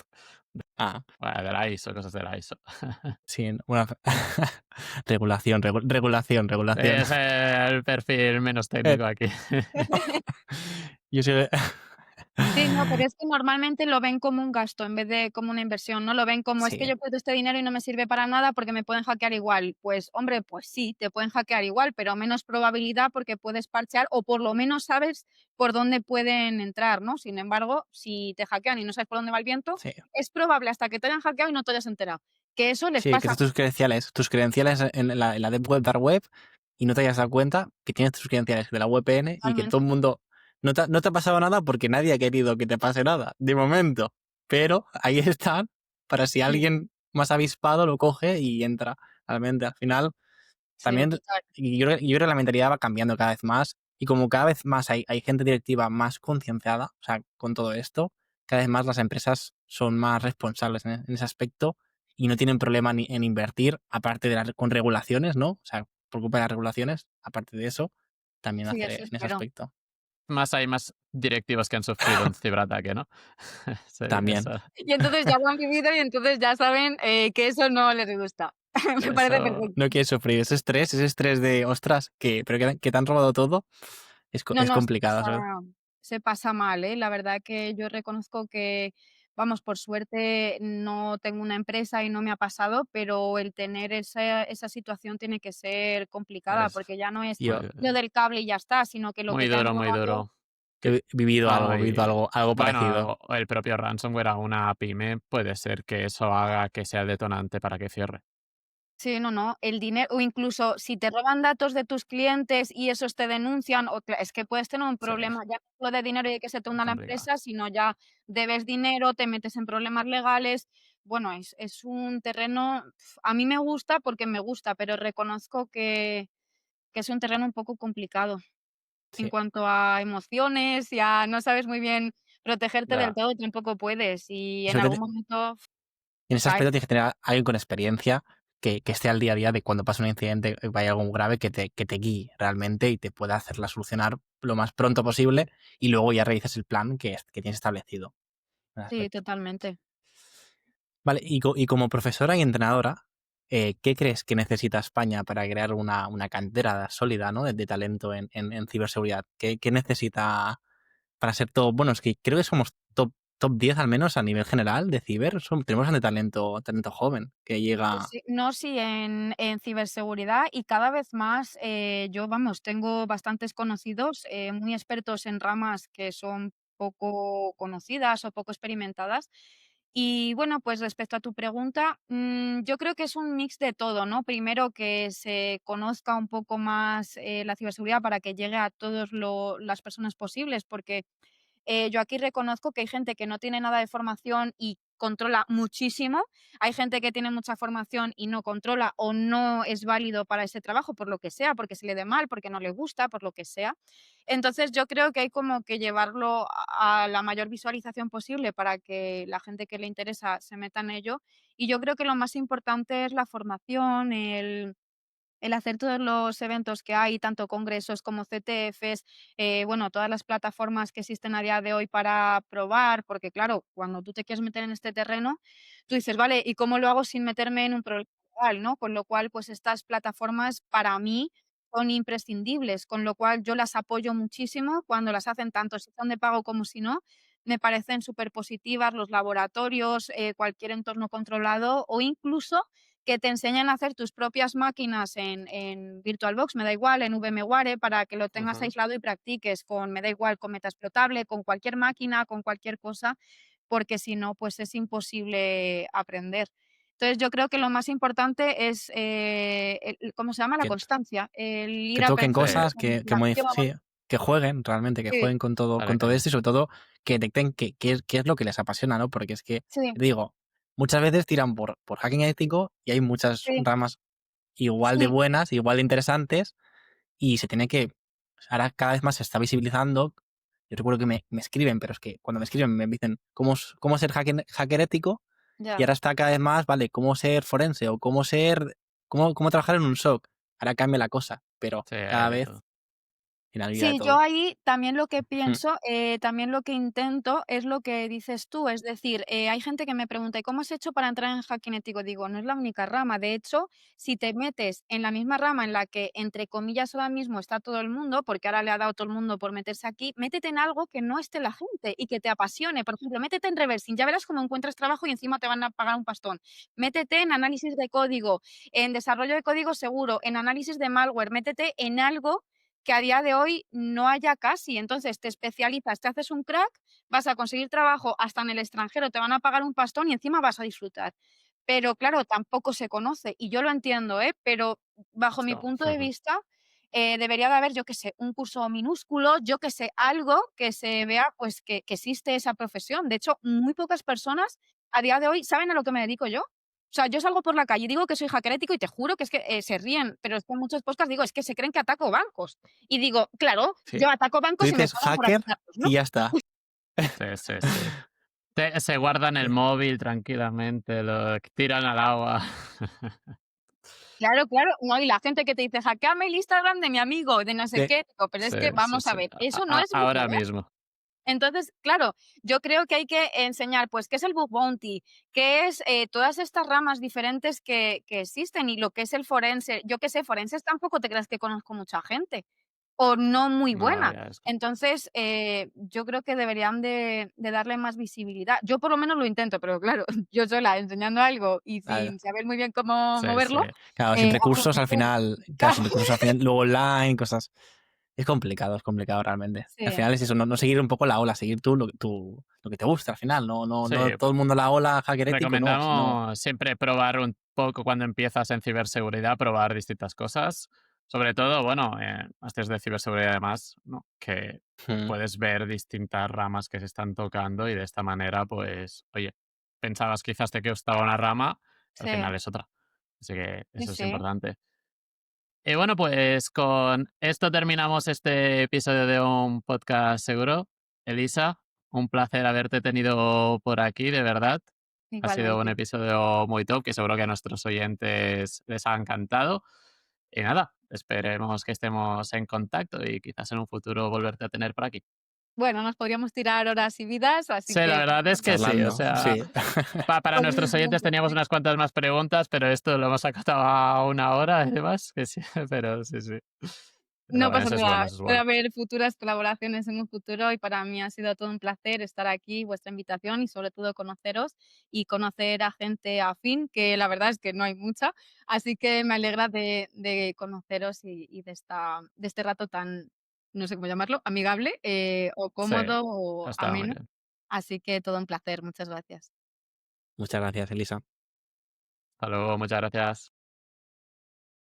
ah, Bueno, de la ISO, cosas de la ISO. sí, una regulación, regulación, regulación. Es el perfil menos Eh, técnico aquí. Yo soy, Sí, no, pero es que normalmente lo ven como un gasto en vez de como una inversión, ¿no? Lo ven como: "Es que Sí, yo puedo este dinero y no me sirve para nada porque me pueden hackear igual". Pues, hombre, pues sí, te pueden hackear igual, pero menos probabilidad porque puedes parchear o por lo menos sabes por dónde pueden entrar, ¿no? Sin embargo, si te hackean y no sabes por dónde va el viento, sí. es probable hasta que te hayan hackeado y no te hayas enterado, que eso les Sí, que pasa estés tus credenciales en la deep web, dark web, y no te hayas dado cuenta que tienes tus credenciales de la VPN y que todo totalmente. el mundo... No te ha pasado nada porque nadie ha querido que te pase nada, de momento. Pero ahí están para si Sí, alguien más avispado lo coge y entra. Realmente, al final, sí, también, total. y yo creo que la mentalidad va cambiando cada vez más. Y como cada vez más hay gente directiva más concienciada, o sea, con todo esto, cada vez más las empresas son más responsables en ese aspecto y no tienen problema en invertir, aparte de con regulaciones, ¿no? O sea, por culpa de las regulaciones, aparte de eso, también Sí, hacer eso en ese espero. aspecto. Más hay más directivos que han sufrido un ciberataque, ¿no? Sí, También. eso, Y entonces ya lo han vivido y entonces ya saben, que eso no les gusta. Me parece eso. perfecto. No quieres sufrir ese estrés de, ostras, que te han robado todo, No, es no, complicado, ¿sabes? se pasa mal, ¿eh? La verdad que yo reconozco que, vamos, por suerte no tengo una empresa y no me ha pasado, pero el tener esa situación tiene que ser complicada, Es, porque ya no es yo Muy, lo del cable y ya está, sino que lo que muy te han duro, muy robado duro. he Bueno, vivido y algo parecido. bueno, o el propio ransomware a una pyme puede ser que eso haga que sea el detonante para que cierre. sí, no, no, el dinero o incluso si te roban datos de tus clientes y esos te denuncian, o es que puedes tener un Sí, problema, ya no solo de dinero y de que se te es hunda la complicado. empresa, sino ya debes dinero, te metes en problemas legales. Bueno, es un terreno, a mí me gusta porque me gusta, pero reconozco que es un terreno un poco complicado en Sí. cuanto a emociones, ya no sabes muy bien protegerte del Ya. todo, tampoco puedes, y Y en sobre algún todo, momento en ese caes. aspecto tienes que tener a alguien con experiencia que esté al día a día de cuando pasa un incidente, vaya algo grave, que te guíe realmente y te pueda hacerla solucionar lo más pronto posible y luego ya realizas el plan que tienes establecido en ese Sí, aspecto. totalmente. Vale, y como profesora y entrenadora, ¿qué crees que necesita España para crear una cantera sólida, ¿no? de talento en ciberseguridad? ¿Qué necesita para ser top? Bueno, es que creo que somos top 10 al menos a nivel general de ciber. Tenemos bastante talento joven que Pues llega. sí, no, sí, en ciberseguridad y cada vez más, yo, vamos, tengo bastantes conocidos, muy expertos en ramas que son poco conocidas o poco experimentadas. Y bueno, pues respecto a tu pregunta, yo creo que es un mix de todo, ¿no? Primero que se conozca un poco más, la ciberseguridad para que llegue a todas las personas posibles, porque yo aquí reconozco que hay gente que no tiene nada de formación y controla muchísimo. Hay gente que tiene mucha formación y no controla o no es válido para ese trabajo, por lo que sea, porque se le dé mal, porque no le gusta, por lo que sea. Entonces, yo creo que hay como que llevarlo a la mayor visualización posible para que la gente que le interesa se meta en ello. Y yo creo que lo más importante es la formación, el hacer todos los eventos que hay, tanto congresos como CTFs, bueno, todas las plataformas que existen a día de hoy para probar, porque claro, cuando tú te quieres meter en este terreno, tú dices, vale, ¿y cómo lo hago sin meterme en un problema legal, no? Con lo cual, pues estas plataformas para mí son imprescindibles, con lo cual yo las apoyo muchísimo cuando las hacen tanto si son de pago como si no. Me parecen súper positivas los laboratorios, cualquier entorno controlado o incluso que te enseñan a hacer tus propias máquinas en VirtualBox, me da igual, en VMware, para que lo tengas Ujú. aislado y practiques con, me da igual, con metaexplotable, con cualquier máquina, con cualquier cosa, porque si no, pues es imposible aprender. Entonces, yo creo que lo más importante es, ¿cómo se llama? La que, constancia, el que ir toquen Sí, cosas, aprendiendo con antelación. sí, que jueguen realmente, que Sí, jueguen para con todo que esto y sobre todo que detecten qué es lo que les apasiona, ¿no? Porque es que, sí, digo, muchas veces tiran por hacking ético y hay muchas sí, ramas igual de sí, buenas, igual de interesantes y se tiene que, ahora cada vez más se está visibilizando. Yo recuerdo que me escriben, pero es que cuando me escriben me dicen cómo ser hacker ético y ya. ahora está cada vez más, vale, cómo ser forense o cómo trabajar en un SOC. Ahora cambia la cosa, pero sí, cada hay de vez todo. en la vida de Sí, yo todo. ahí también lo que Mm, pienso, también lo que intento es lo que dices tú, es decir, hay gente que me pregunta: "¿Y cómo has hecho para entrar en hacking ético?". Digo, no es la única rama. De hecho, si te metes en la misma rama en la que, entre comillas, ahora mismo está todo el mundo, porque ahora le ha dado todo el mundo por meterse aquí, métete en algo que no esté la gente y que te apasione. Por ejemplo, métete en reversing, ya verás cómo encuentras trabajo y encima te van a pagar un pastón. Métete en análisis de código, en desarrollo de código seguro, en análisis de malware, métete en algo que a día de hoy no haya casi. Entonces, te especializas, te haces un crack, vas a conseguir trabajo hasta en el extranjero, te van a pagar un pastón y encima vas a disfrutar. Pero claro, tampoco se conoce y yo lo entiendo, ¿eh? Pero bajo mi So, punto de vista, debería de haber, yo qué sé, un curso minúsculo, yo qué sé, algo que se vea, pues, que existe esa profesión. De hecho, muy pocas personas a día de hoy saben a lo que me dedico yo. O sea, yo salgo por la calle y digo que soy hacker ético y te juro que es que, se ríen, pero es que en muchos podcasts digo: "Es que se creen que ataco bancos". Y digo: "Claro, sí. yo ataco Tú bancos y me dices pagan por hacker atacarlos, ¿no?". y ya está. sí, sí, sí. Se guardan el móvil tranquilamente, lo tiran al agua. Claro, claro. No, y la gente que te dice: "Hackeame el Instagram de mi amigo, de no sé De- qué". Digo: "Pero es Sí, que sí, vamos a sí. ver, eso no es Ahora bucear". mismo. Entonces, claro, yo creo que hay que enseñar, pues, qué es el bug bounty, qué es, todas estas ramas diferentes que existen y lo que es el forense. Yo qué sé, forenses tampoco te creas que conozco mucha gente, o no muy No, buena. ya es que Entonces, yo creo que deberían de darle más visibilidad. Yo por lo menos lo intento, pero claro, yo sola enseñando algo y Claro, sin saber muy bien cómo sí, sí. moverlo, claro, sin hago recursos al pum. final, claro, Claro, sin recursos al final, luego online, cosas. Es complicado realmente. Al sí, final es eso, no seguir un poco la ola, seguir tú lo que te gusta al final, Sí, no todo el mundo la ola hacker ético, no, sino recomendamos siempre probar un poco cuando empiezas en ciberseguridad, probar distintas cosas. Sobre todo, bueno, másters de ciberseguridad además, ¿no? Que mm, puedes ver distintas ramas que se están tocando y de esta manera, pues, oye, pensabas quizás te que gustaba una rama, al sí, final es otra. Así que sí, eso es sí. importante. Y bueno, pues con esto terminamos este episodio de un podcast seguro. Elisa, un placer haberte tenido por aquí, de verdad. Ha sido un Igualmente. episodio muy top que seguro que a nuestros oyentes les ha encantado. Y nada, esperemos que estemos en contacto y quizás en un futuro volverte a tener por aquí. Bueno, nos podríamos tirar horas y vidas, así Sí, la que verdad es que sí. O charlando, sea, sí. para pues nuestros oyentes teníamos unas cuantas más preguntas, pero esto lo hemos acotado a una hora y demás, que sí, pero sí, sí. no Pero pasa eso es bueno, nada. eso es Puede bueno. haber futuras colaboraciones en un futuro y para mí ha sido todo un placer estar aquí, vuestra invitación y sobre todo conoceros y conocer a gente afín, que la verdad es que no hay mucha. Así que me alegra de conoceros y de este rato tan, no sé cómo llamarlo, amigable, o Sí, cómodo o está muy ameno. bien. Así que todo un placer. Muchas gracias. Muchas gracias, Elisa. Hasta luego, muchas gracias.